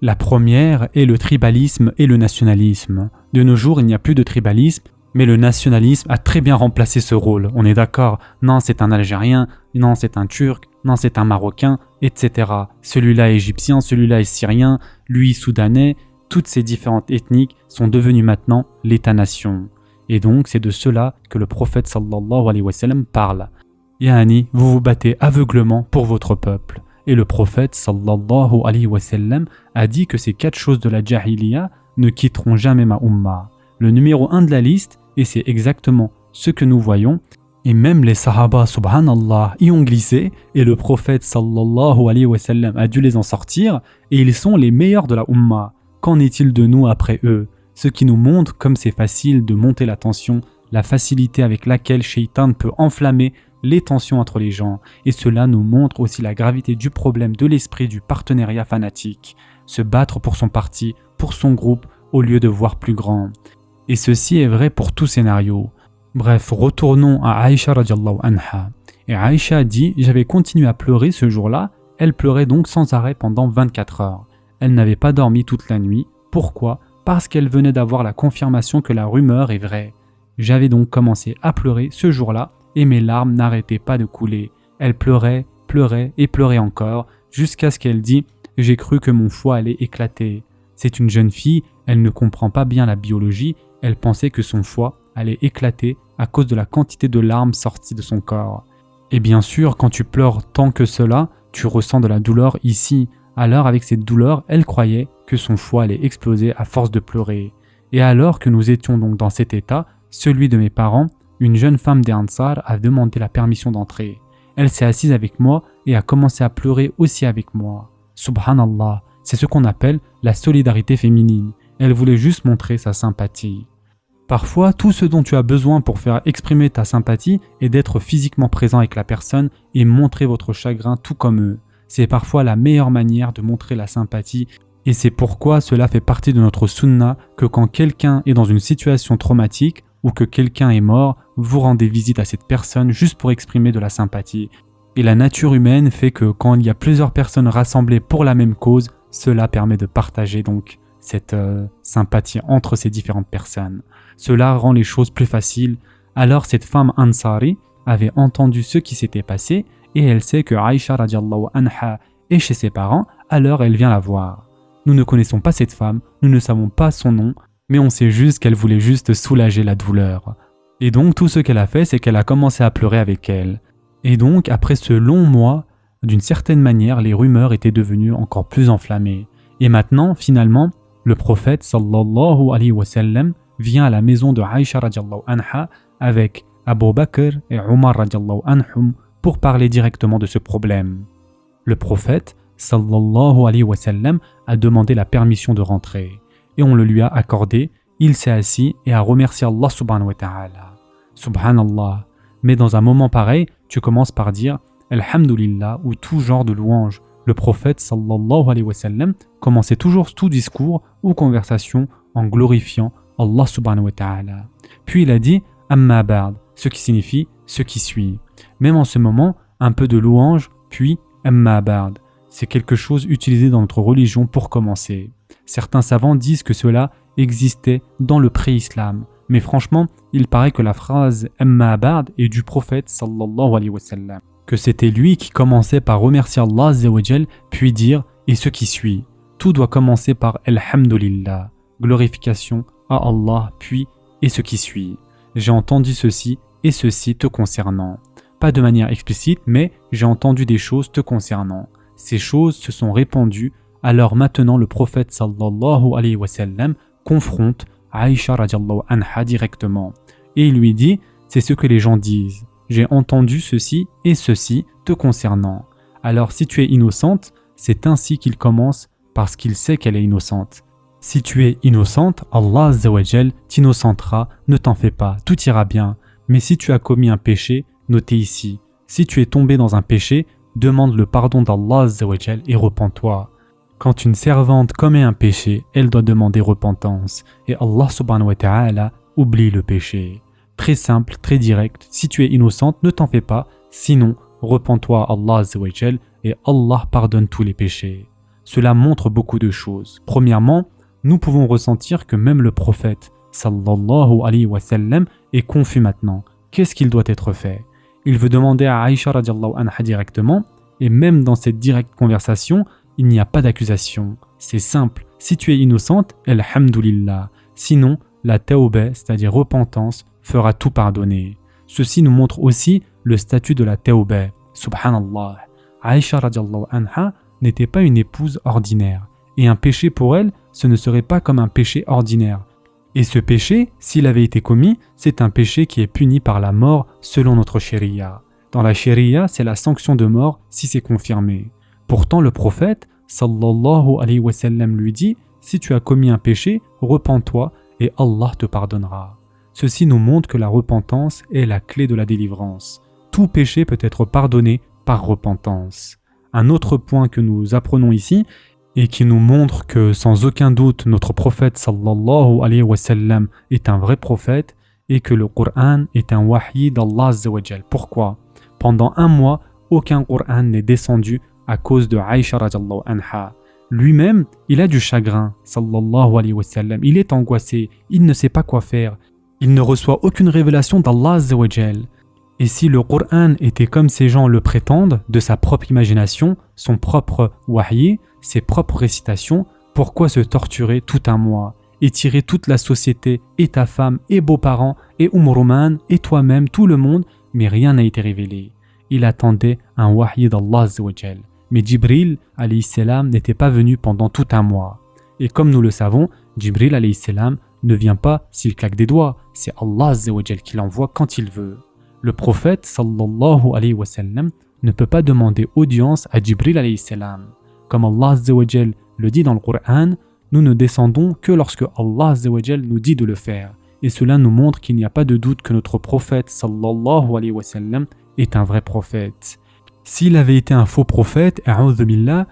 La première est le tribalisme et le nationalisme. De nos jours, il n'y a plus de tribalisme, mais le nationalisme a très bien remplacé ce rôle. On est d'accord? Non, c'est un Algérien, non, c'est un Turc, non, c'est un Marocain, etc. Celui-là est égyptien, celui-là est syrien, lui soudanais. Toutes ces différentes ethniques sont devenues maintenant l'État-nation. Et donc, c'est de cela que le prophète sallallahu alayhi wa sallam parle. Yani, vous vous battez aveuglement pour votre peuple. Et le prophète sallallahu alayhi wa sallam a dit que ces 4 choses de la Jahiliya ne quitteront jamais ma Ummah. Le numéro 1 de la liste, et c'est exactement ce que nous voyons, et même les Sahaba, subhanallah, y ont glissé, et le prophète sallallahu alayhi wa sallam a dû les en sortir, et ils sont les meilleurs de la Ummah. Qu'en est-il de nous après eux? Ce qui nous montre comme c'est facile de monter la tension, la facilité avec laquelle Shaitan peut enflammer les tensions entre les gens, et cela nous montre aussi la gravité du problème de l'esprit du partenariat fanatique, se battre pour son parti, pour son groupe, au lieu de voir plus grand. Et ceci est vrai pour tout scénario. Bref, retournons à Aïcha radiallahu anha. Et Aïcha dit « J'avais continué à pleurer ce jour-là, elle pleurait donc sans arrêt pendant 24 heures. Elle n'avait pas dormi toute la nuit. Pourquoi? Parce qu'elle venait d'avoir la confirmation que la rumeur est vraie. J'avais donc commencé à pleurer ce jour-là et mes larmes n'arrêtaient pas de couler. Elle pleurait, pleurait et pleurait encore jusqu'à ce qu'elle dit « J'ai cru que mon foie allait éclater ». C'est une jeune fille, elle ne comprend pas bien la biologie, elle pensait que son foie allait éclater à cause de la quantité de larmes sorties de son corps. Et bien sûr, quand tu pleures tant que cela, tu ressens de la douleur ici. Alors avec cette douleur, elle croyait que son foie allait exploser à force de pleurer. Et alors que nous étions donc dans cet état, celui de mes parents, une jeune femme des Ansar a demandé la permission d'entrer. Elle s'est assise avec moi et a commencé à pleurer aussi avec moi. Subhanallah, c'est ce qu'on appelle la solidarité féminine. Elle voulait juste montrer sa sympathie. Parfois, tout ce dont tu as besoin pour faire exprimer ta sympathie est d'être physiquement présent avec la personne et montrer votre chagrin tout comme eux. C'est parfois la meilleure manière de montrer la sympathie et c'est pourquoi cela fait partie de notre sunna que quand quelqu'un est dans une situation traumatique ou que quelqu'un est mort, vous rendez visite à cette personne juste pour exprimer de la sympathie. Et la nature humaine fait que quand il y a plusieurs personnes rassemblées pour la même cause, cela permet de partager donc cette sympathie entre ces différentes personnes. Cela rend les choses plus faciles. Alors cette femme Ansari avait entendu ce qui s'était passé et elle sait que Aïcha radiallahu anha est chez ses parents, alors elle vient la voir. Nous ne connaissons pas cette femme, nous ne savons pas son nom, mais on sait juste qu'elle voulait juste soulager la douleur. Et donc tout ce qu'elle a fait, c'est qu'elle a commencé à pleurer avec elle. Et donc après ce long mois, d'une certaine manière, les rumeurs étaient devenues encore plus enflammées. Et maintenant, finalement, le prophète sallallahu alayhi wa sallam vient à la maison de Aïcha radiallahu anha avec Abu Bakr et Omar radiallahu anhum pour parler directement de ce problème. Le prophète sallallahu alayhi wa sallam a demandé la permission de rentrer et on le lui a accordé. Il s'est assis et a remercié Allah subhanahu wa ta'ala. Subhanallah. Mais dans un moment pareil, tu commences par dire Alhamdulillah ou tout genre de louange. Le prophète sallallahu alayhi wa sallam commençait toujours tout discours ou conversation en glorifiant Allah subhanahu wa ta'ala. Puis il a dit Amma ba'd, ce qui signifie ce qui suit. Même en ce moment, un peu de louange, puis Amma ba'd. C'est quelque chose utilisé dans notre religion pour commencer. Certains savants disent que cela existait dans le pré-islam. Mais franchement, il paraît que la phrase Amma ba'd est du prophète sallallahu alayhi wa sallam. que c'était lui qui commençait par remercier Allah Azza wa Jal, puis dire « et ce qui suit ». Tout doit commencer par « Alhamdulillah », glorification à Allah, puis « et ce qui suit ». J'ai entendu ceci et ceci te concernant. Pas de manière explicite, mais j'ai entendu des choses te concernant. Ces choses se sont répandues, alors maintenant le prophète sallallahu alayhi wa sallam confronte Aïcha radiallahu anha directement. Et il lui dit, c'est ce que les gens disent. J'ai entendu ceci et ceci te concernant. Alors si tu es innocente, c'est ainsi qu'il commence parce qu'il sait qu'elle est innocente. Si tu es innocente, Allah Azza wa Jal t'innocentera, ne t'en fais pas, tout ira bien. Mais si tu as commis un péché, notez ici. Si tu es tombé dans un péché, demande le pardon d'Allah Azza wa Jal et repens-toi. Quand une servante commet un péché, elle doit demander repentance. Et Allah subhanahu wa ta'ala oublie le péché. Très simple, très direct. Si tu es innocente, ne t'en fais pas. Sinon, repens-toi à Allah Azza wa Jal et Allah pardonne tous les péchés. Cela montre beaucoup de choses. Premièrement, nous pouvons ressentir que même le prophète sallallahu alayhi wa sallam est confus maintenant. Qu'est-ce qu'il doit être fait? Il veut demander à Aïcha radiallahu anha directement, et même dans cette directe conversation, il n'y a pas d'accusation. C'est simple, si tu es innocente, alhamdulillah. Sinon, la tawbah, c'est-à-dire repentance, fera tout pardonner. Ceci nous montre aussi le statut de la tawbah. Subhanallah. Aïcha radiallahu anha n'était pas une épouse ordinaire, et un péché pour elle, ce ne serait pas comme un péché ordinaire. Et ce péché, s'il avait été commis, c'est un péché qui est puni par la mort selon notre sharia. Dans la sharia, c'est la sanction de mort si c'est confirmé. Pourtant, le prophète, sallallahu alayhi wa sallam, lui dit « Si tu as commis un péché, repens-toi et Allah te pardonnera. » Ceci nous montre que la repentance est la clé de la délivrance. Tout péché peut être pardonné par repentance. Un autre point que nous apprenons ici, et qui nous montre que sans aucun doute notre prophète sallallahu alayhi wa sallam est un vrai prophète et que le Coran est un wahyi d'Allah Azza wa Jal. Pourquoi? Pendant un mois, aucun Coran n'est descendu à cause de Aïcha radiallahu anha. Lui-même, il a du chagrin, sallallahu alayhi wa sallam. Il est angoissé, il ne sait pas quoi faire. Il ne reçoit aucune révélation d'Allah Azza wa Jal. Et si le Coran était comme ces gens le prétendent, de sa propre imagination, son propre wahyi, ses propres récitations, pourquoi se torturer tout un mois, étirer toute la société, et ta femme, et beaux-parents, et Roman, et toi-même, tout le monde, mais rien n'a été révélé. Il attendait un wahyi d'Allah Azza wa Jal. Mais Jibril, alayhi salam, n'était pas venu pendant tout un mois. Et comme nous le savons, Jibril, alayhi salam, ne vient pas s'il claque des doigts, c'est Allah Azza wa Jal qui l'envoie quand il veut. Le prophète sallallahu alayhi wa sallam ne peut pas demander audience à Jibril alayhi salam. Comme Allah Azza wa Jal le dit dans le Coran, nous ne descendons que lorsque Allah Azza wa Jal nous dit de le faire. Et cela nous montre qu'il n'y a pas de doute que notre prophète sallallahu alayhi wa sallam est un vrai prophète. S'il avait été un faux prophète, a'udhu billah,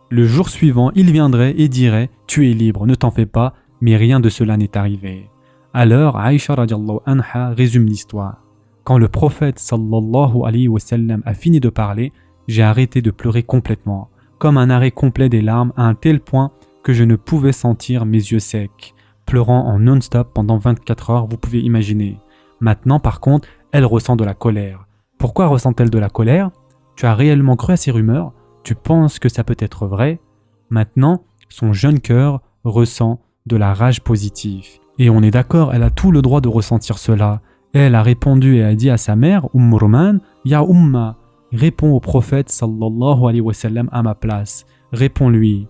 le jour suivant, il viendrait et dirait « Tu es libre, ne t'en fais pas », mais rien de cela n'est arrivé. Alors, Aïcha radiallahu anha résume l'histoire. Quand le prophète sallallahu alayhi wa sallam a fini de parler, j'ai arrêté de pleurer complètement, comme un arrêt complet des larmes à un tel point que je ne pouvais sentir mes yeux secs, pleurant en non-stop pendant 24 heures, vous pouvez imaginer. Maintenant, par contre, elle ressent de la colère. Pourquoi ressent-elle de la colère? Tu as réellement cru à ces rumeurs? Tu penses que ça peut être vrai? Maintenant, son jeune cœur ressent de la rage positive. Et on est d'accord, elle a tout le droit de ressentir cela. Elle a répondu et a dit à sa mère, Roman, Ya Umma, réponds au prophète sallallahu alayhi wa sallam à ma place. Réponds-lui.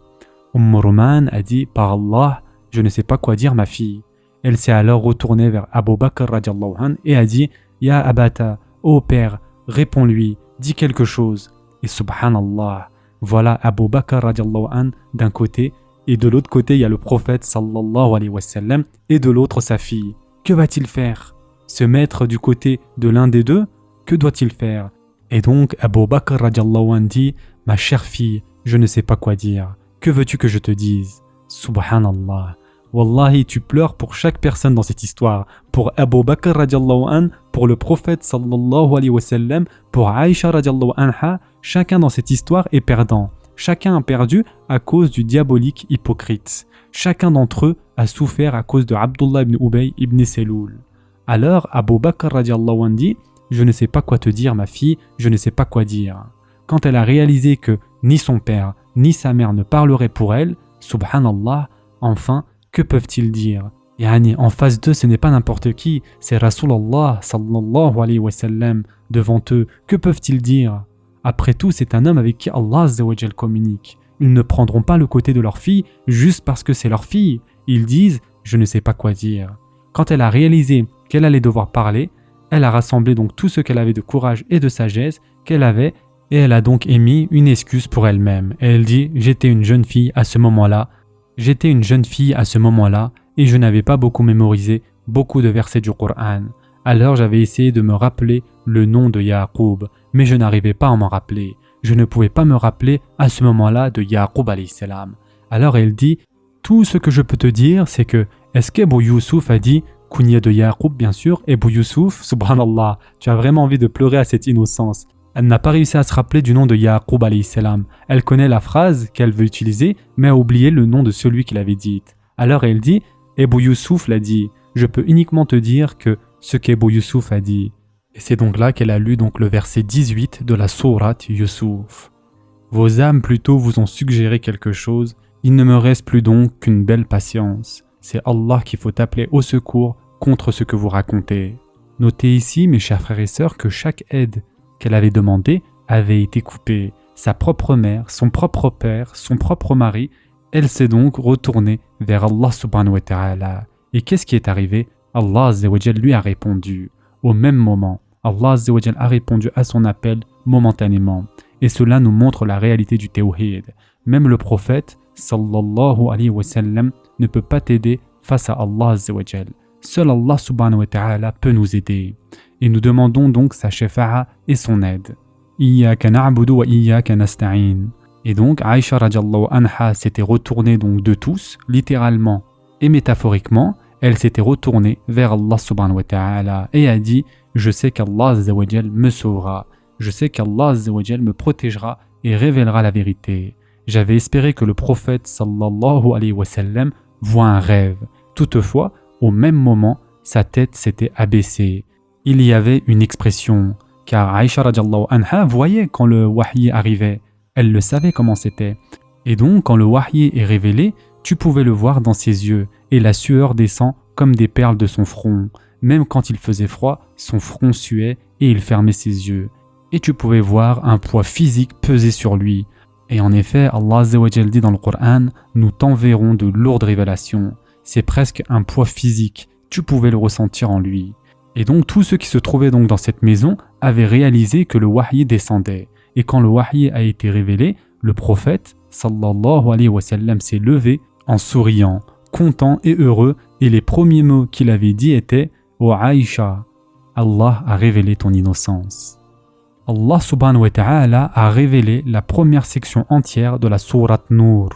Roman a dit, par Allah, je ne sais pas quoi dire ma fille. Elle s'est alors retournée vers Abu Bakr radiallahu anhu et a dit, Ya Abata, ô père, réponds-lui, dis quelque chose. Et subhanallah, voilà Abu Bakr radiallahu anhu d'un côté, et de l'autre côté il y a le prophète sallallahu alayhi wa sallam, et de l'autre sa fille. Que va-t-il faire? Se mettre du côté de l'un des deux? Que doit-il faire? Et donc Abu Bakr radiallahu anhu dit, ma chère fille, je ne sais pas quoi dire. Que veux-tu que je te dise? Subhanallah. Wallahi, tu pleures pour chaque personne dans cette histoire. Pour Abu Bakr radiallahu anhu, pour le prophète sallallahu alayhi wa sallam, pour Aïcha radiallahu anha, chacun dans cette histoire est perdant. Chacun a perdu à cause du diabolique hypocrite. Chacun d'entre eux a souffert à cause de Abdullah ibn Ubay ibn Seloul. Alors Abu Bakr radiallahu anhu dit, je ne sais pas quoi te dire ma fille, je ne sais pas quoi dire. Quand elle a réalisé que ni son père ni sa mère ne parleraient pour elle, subhanallah, enfin, que peuvent-ils dire? Yani, en face d'eux, ce n'est pas n'importe qui, c'est Rasulallah sallallahu alayhi wa sallam devant eux. Que peuvent-ils dire? Après tout, c'est un homme avec qui Allah azza wa jal communique. Ils ne prendront pas le côté de leur fille juste parce que c'est leur fille. Ils disent « je ne sais pas quoi dire ». Quand elle a réalisé qu'elle allait devoir parler, elle a rassemblé donc tout ce qu'elle avait de courage et de sagesse qu'elle avait et elle a donc émis une excuse pour elle-même. Et elle dit « j'étais une jeune fille à ce moment-là, et je n'avais pas beaucoup mémorisé beaucoup de versets du Coran. Alors j'avais essayé de me rappeler le nom de Yaqub, mais je n'arrivais pas à m'en rappeler. Je ne pouvais pas me rappeler à ce moment-là de Yaqub alayhi salam. » Alors elle dit « tout ce que je peux te dire, c'est que est-ce qu'Abu Youssouf a dit Kunya de Yaqub, bien sûr, et Abu Youssouf, subhanallah, tu as vraiment envie de pleurer à cette innocence. Elle n'a pas réussi à se rappeler du nom de Yaqub alayhi salam. Elle connaît la phrase qu'elle veut utiliser, mais a oublié le nom de celui qui l'avait dite. Alors elle dit Abu Youssouf l'a dit. Je peux uniquement te dire que ce qu'Abu Youssouf a dit. Et c'est donc là qu'elle a lu donc le verset 18 de la sourate Youssouf. Vos âmes plutôt vous ont suggéré quelque chose. Il ne me reste plus donc qu'une belle patience. C'est Allah qu'il faut appeler au secours contre ce que vous racontez. Notez ici, mes chers frères et sœurs, que chaque aide qu'elle avait demandée avait été coupée. Sa propre mère, son propre père, son propre mari, elle s'est donc retournée vers Allah subhanahu wa ta'ala. Et qu'est-ce qui est arrivé? Allah azza wa jal lui a répondu. Au même moment, Allah azza wa jal a répondu à son appel momentanément. Et cela nous montre la réalité du tawhid. Même le prophète, sallallahu alayhi wa sallam, ne peut pas t'aider face à Allah azza wa jal. Seul Allah subhanahu wa ta'ala peut nous aider. Et nous demandons donc sa shafa'a et son aide. Iyyaka na'budu wa iyyaka nasta'in. Et donc Aïcha radiallahu anha s'était retournée donc de tous, littéralement et métaphoriquement, elle s'était retournée vers Allah subhanahu wa ta'ala et a dit « Je sais qu'Allah azza wa jal me sauvera, je sais qu'Allah azza wa jal me protégera et révélera la vérité. J'avais espéré que le prophète sallallahu alayhi wa sallam voit un rêve. Toutefois, au même moment, sa tête s'était abaissée. Il y avait une expression, car Aïcha radiallahu anha voyait quand le wahyi arrivait. Elle le savait comment c'était. Et donc, quand le wahyi est révélé, tu pouvais le voir dans ses yeux, et la sueur descend comme des perles de son front. Même quand il faisait froid, son front suait et il fermait ses yeux. Et tu pouvais voir un poids physique peser sur lui. Et en effet, Allah azza wa jal dit dans le Coran, nous t'enverrons de lourdes révélations. C'est presque un poids physique, tu pouvais le ressentir en lui. Et donc tous ceux qui se trouvaient donc dans cette maison avaient réalisé que le wahyi descendait. Et quand le wahyi a été révélé, le prophète sallallahu alayhi wa sallam s'est levé en souriant, content et heureux, et les premiers mots qu'il avait dit étaient « Ô Aïcha, Allah a révélé ton innocence ». Allah subhanahu wa ta'ala a révélé la première section entière de la sourate Nour.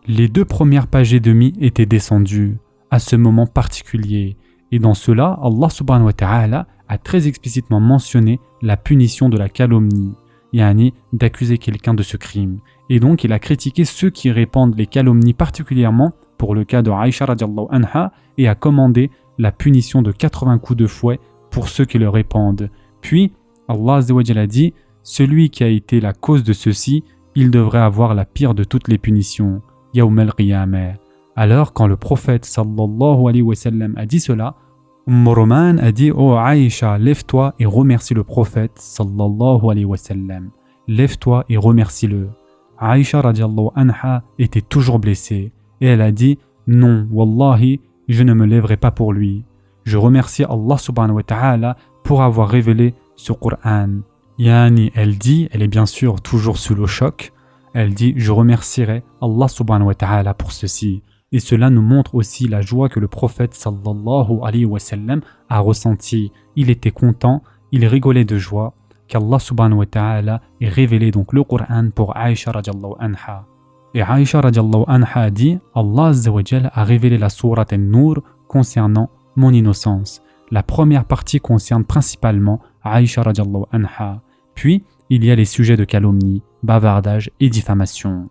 Les 2 premières pages et demie étaient descendues à ce moment particulier. Et dans cela, Allah subhanahu wa ta'ala a très explicitement mentionné la punition de la calomnie, yani d'accuser quelqu'un de ce crime. Et donc il a critiqué ceux qui répandent les calomnies particulièrement pour le cas de Aïcha radiallahu anha et a commandé la punition de 80 coups de fouet pour ceux qui le répandent. Puis Allah azza wa jalla a dit « Celui qui a été la cause de ceci, il devrait avoir la pire de toutes les punitions. » Yawm al-Qiyamah. Alors quand le prophète sallallahu alayhi wa sallam a dit cela, Roman a dit « Oh Aïcha, lève-toi et remercie le prophète sallallahu alayhi wa sallam. Lève-toi et remercie-le. » Aïcha radiallahu anha était toujours blessée et elle a dit « Non, wallahi, je ne me lèverai pas pour lui. Je remercie Allah subhanahu wa ta'ala pour avoir révélé ce Coran. » Yani, elle dit, elle est bien sûr toujours sous le choc, elle dit « Je remercierai Allah subhanahu wa ta'ala pour ceci. » Et cela nous montre aussi la joie que le prophète sallallahu alayhi wa sallam a ressentie. Il était content, il rigolait de joie qu'Allah subhanahu wa ta'ala ait révélé donc le Coran pour Aïcha radiallahu anha. Et Aïcha radiallahu anha a dit « Allah azza wa jal a révélé la sourate An-Nur concernant mon innocence. La première partie concerne principalement Aïcha radiallahu anha. Puis, il y a les sujets de calomnie, bavardage et diffamation.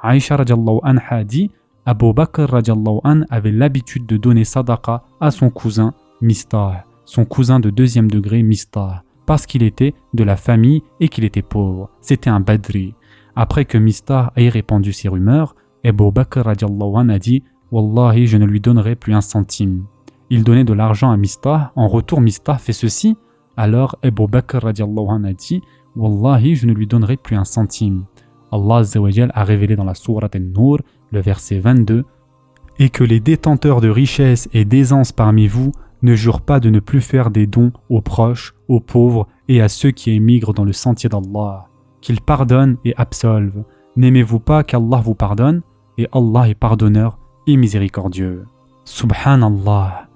Aïcha radiallahu anha dit « Abu Bakr radiallahu an avait l'habitude de donner sadaqa à son cousin Mistah, son cousin de 2e degré Mistah. parce qu'il était de la famille et qu'il était pauvre. C'était un Badri. Après que Mistah ait répandu ces rumeurs, Abu Bakr radiallahu anhu a dit « Wallahi, je ne lui donnerai plus un centime ». Il donnait de l'argent à Mistah, en retour Mistah fait ceci. Alors Abu Bakr radiallahu anhu a dit « Wallahi, je ne lui donnerai plus un centime ». Allah Azza wa Jal a révélé dans la sourate An-Nur, le verset 22, « Et que les détenteurs de richesses et d'aisance parmi vous ne jurent pas de ne plus faire des dons aux proches, aux pauvres et à ceux qui émigrent dans le sentier d'Allah, qu'ils pardonnent et absolvent. N'aimez-vous pas qu'Allah vous pardonne? Et Allah est pardonneur et miséricordieux. » Subhanallah.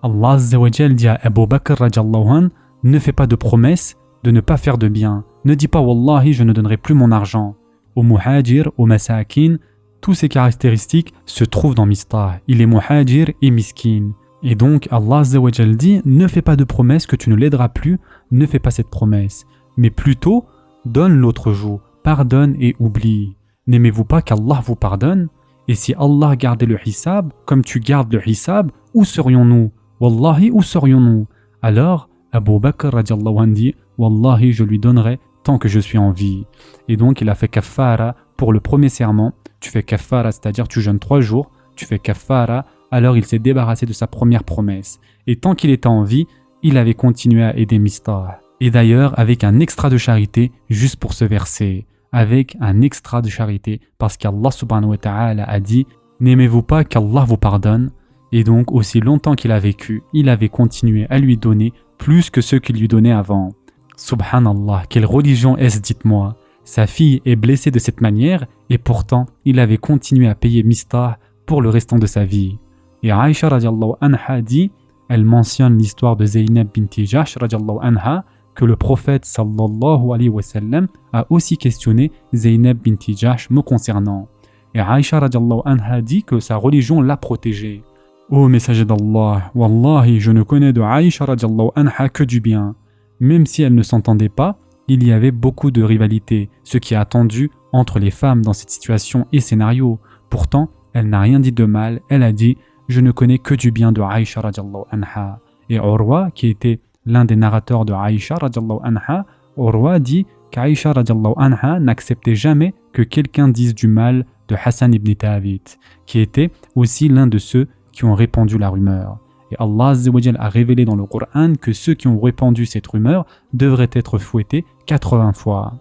Allah Azza wa Jal dit à Abu Bakr radiallahu anhu, ne fais pas de promesse de ne pas faire de bien. Ne dis pas Wallahi, je ne donnerai plus mon argent. Au muhajir, au masakin, toutes ces caractéristiques se trouvent dans Mistah. Il est muhajir et miskin. Et donc Allah Azza wa Jal dit, ne fais pas de promesse que tu ne l'aideras plus, ne fais pas cette promesse. Mais plutôt, donne l'autre jour, pardonne et oublie. N'aimez-vous pas qu'Allah vous pardonne? Et si Allah gardait le hisab, comme tu gardes le hisab, où serions-nous? Wallahi, où serions-nous? Alors, Abu Bakr radiallahu anhu dit, Wallahi, je lui donnerai tant que je suis en vie. Et donc, il a fait kaffara pour le premier serment. Tu fais kaffara, c'est-à-dire tu jeûnes 3 jours, tu fais kaffara, alors il s'est débarrassé de sa première promesse. Et tant qu'il était en vie, il avait continué à aider Mistah. Et d'ailleurs, avec un extra de charité, juste pour ce verset, avec un extra de charité, parce qu'Allah subhanahu wa ta'ala a dit « N'aimez-vous pas qu'Allah vous pardonne ?» Et donc, aussi longtemps qu'il a vécu, il avait continué à lui donner plus que ceux qu'il lui donnait avant. Subhanallah, quelle religion est-ce, dites-moi? Sa fille est blessée de cette manière et pourtant, il avait continué à payer Mistah pour le restant de sa vie. Et Aïcha radiallahu anha dit, elle mentionne l'histoire de Zaynab binti Jahsh radiallahu anha, que le prophète sallallahu alayhi wa sallam a aussi questionné Zaynab binti Jahsh me concernant. Et Aïcha radiallahu anha dit que sa religion l'a protégée. Ô messager d'Allah, Wallahi, je ne connais de Aïcha radiallahu anha que du bien. Même si elle ne s'entendait pas, il y avait beaucoup de rivalité, ce qui est attendu entre les femmes dans cette situation et scénario. Pourtant, elle n'a rien dit de mal, elle a dit « Je ne connais que du bien de Aïcha radiallahu anha ». Et Urwa, qui était l'un des narrateurs de Aïcha radiallahu anha, Urwa dit qu'Aïcha radiallahu anha n'acceptait jamais que quelqu'un dise du mal de Hassan ibn Thabit, qui était aussi l'un de ceux qui ont répandu la rumeur. Et Allah Azza wa Jal a révélé dans le Coran que ceux qui ont répandu cette rumeur devraient être fouettés 80 fois.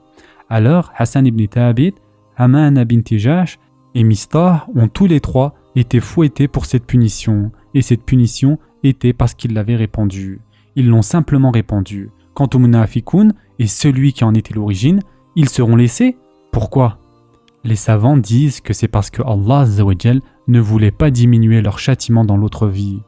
Alors Hassan ibn Thabit, Hamana binti Jahsh et Mistah ont tous les trois été fouettés pour cette punition. Et cette punition était parce qu'ils l'avaient répandue. Ils l'ont simplement répandue. Quant au munafiqun et celui qui en était l'origine, ils seront laissés. Pourquoi? Les savants disent que c'est parce que Allah Azza wa Jal ne voulait pas diminuer leur châtiment dans l'autre vie.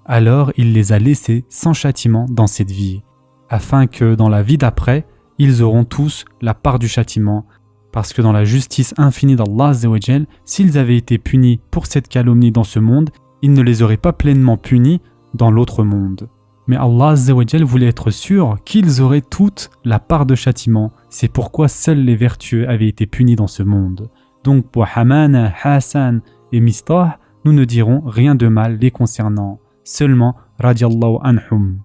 Alors il les a laissés sans châtiment dans cette vie, afin que dans la vie d'après, ils auront tous la part du châtiment, parce que dans la justice infinie d'Allah Azza wa Jal, s'ils avaient été punis pour cette calomnie dans ce monde, il ne les aurait pas pleinement punis dans l'autre monde. Mais Allah Azza wa Jal voulait être sûr qu'ils auraient toute la part de châtiment, c'est pourquoi seuls les vertueux avaient été punis dans ce monde. Donc pour Hamana, Hassan et Mistah, nous ne dirons rien de mal les concernant. Seulement radiallahu anhum.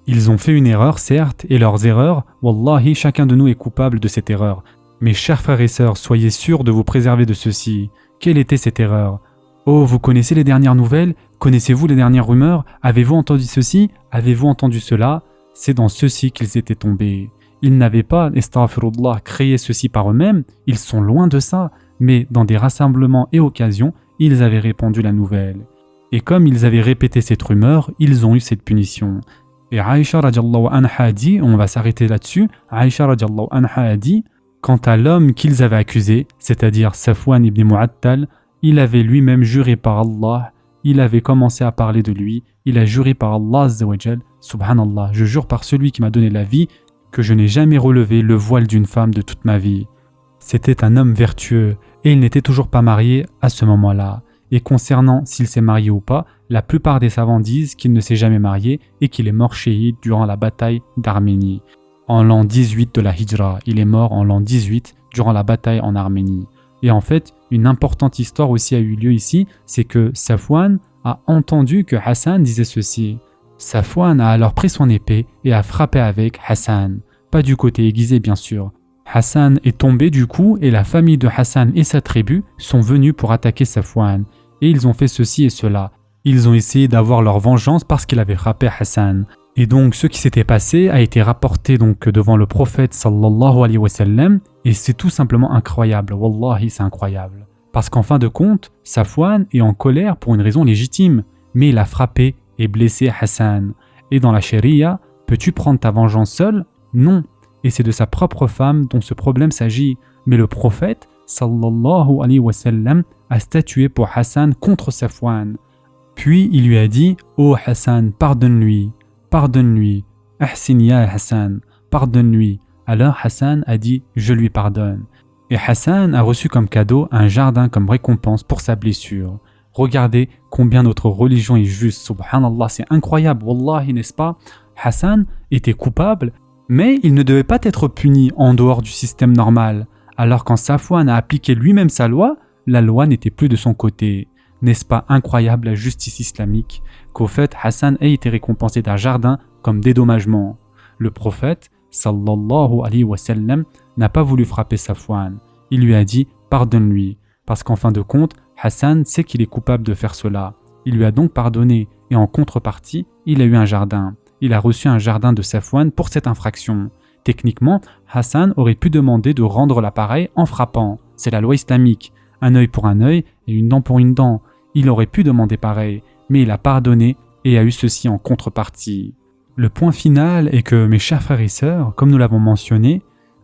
Ils ont fait une erreur, certes, et leurs erreurs, wallahi, chacun de nous est coupable de cette erreur. Mes chers frères et sœurs, soyez sûrs de vous préserver de ceci. Quelle était cette erreur? Oh, vous connaissez les dernières nouvelles? Connaissez-vous les dernières rumeurs? Avez-vous entendu ceci? Avez-vous entendu cela? C'est dans ceci qu'ils étaient tombés. Ils n'avaient pas, astaghfirullah, créé ceci par eux-mêmes, ils sont loin de ça, mais dans des rassemblements et occasions, ils avaient répandu la nouvelle. Et comme ils avaient répété cette rumeur, ils ont eu cette punition. Et Aïcha radiallahu anha a dit, on va s'arrêter là-dessus, Aïcha radiallahu anha a dit, quant à l'homme qu'ils avaient accusé, c'est-à-dire Safwan ibn Mu'attal, il avait lui-même juré par Allah, il avait commencé à parler de lui, il a juré par Allah Azza wa Jal, subhanallah, je jure par celui qui m'a donné la vie, que je n'ai jamais relevé le voile d'une femme de toute ma vie. C'était un homme vertueux, et il n'était toujours pas marié à ce moment-là. Et concernant s'il s'est marié ou pas, la plupart des savants disent qu'il ne s'est jamais marié et qu'il est mort shahid durant la bataille d'Arménie. En l'an 18 de la Hijra, il est mort en l'an 18 durant la bataille en Arménie. Et en fait, une importante histoire aussi a eu lieu ici, c'est que Safwan a entendu que Hassan disait ceci. Safwan a alors pris son épée et a frappé avec Hassan. Pas du côté aiguisé bien sûr. Hassan est tombé du coup et la famille de Hassan et sa tribu sont venus pour attaquer Safwan. Et ils ont fait ceci et cela. Ils ont essayé d'avoir leur vengeance parce qu'il avait frappé Hassan. Et donc ce qui s'était passé a été rapporté donc devant le prophète sallallahu alayhi wa sallam et c'est tout simplement incroyable. Wallahi, c'est incroyable. Parce qu'en fin de compte, Safwan est en colère pour une raison légitime, mais il a frappé et blessé Hassan. Et dans la charia, peux-tu prendre ta vengeance seul? Non. Et c'est de sa propre femme dont ce problème s'agit. Mais le prophète sallallahu alayhi wa sallam a statué pour Hassan contre Safwan. Puis il lui a dit « Oh Hassan, pardonne-lui, pardonne-lui, ahsin ya Hassan, pardonne-lui ». Alors Hassan a dit « Je lui pardonne ». Et Hassan a reçu comme cadeau un jardin comme récompense pour sa blessure. Regardez combien notre religion est juste, subhanallah, c'est incroyable, wallahi, n'est-ce pas? Hassan était coupable, mais il ne devait pas être puni en dehors du système normal. Alors quand Safwan a appliqué lui-même sa loi, la loi n'était plus de son côté. N'est-ce pas incroyable la justice islamique qu'au fait Hassan ait été récompensé d'un jardin comme dédommagement? Le prophète sallallahu alayhi wa sallam n'a pas voulu frapper Safwan. Il lui a dit pardonne-lui parce qu'en fin de compte Hassan sait qu'il est coupable de faire cela. Il lui a donc pardonné et en contrepartie il a eu un jardin. Il a reçu un jardin de Safwan pour cette infraction. Techniquement, Hassan aurait pu demander de rendre l'appareil en frappant. C'est la loi islamique. Un œil pour un œil et une dent pour une dent. Il aurait pu demander pareil, mais il a pardonné et a eu ceci en contrepartie. Le point final est que, mes chers frères et sœurs, comme nous l'avons mentionné,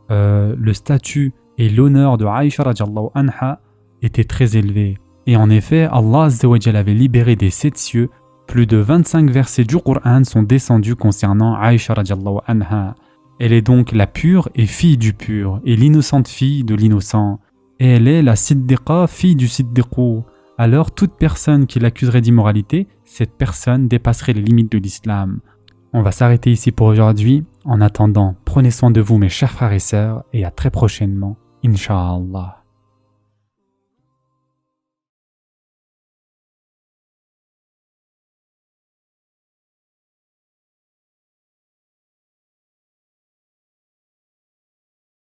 le statut et l'honneur de Aïcha radiallahu anha étaient très élevés. Et en effet, Allah azza wa jalla avait libéré des 7 cieux. Plus de 25 versets du Coran sont descendus concernant Aïcha radiallahu anha. Elle est donc la pure et fille du pur, et l'innocente fille de l'innocent. Et elle est la siddiqa, fille du siddiqou. Alors toute personne qui l'accuserait d'immoralité, cette personne dépasserait les limites de l'islam. On va s'arrêter ici pour aujourd'hui. En attendant, prenez soin de vous mes chers frères et sœurs, et à très prochainement, Inch'Allah.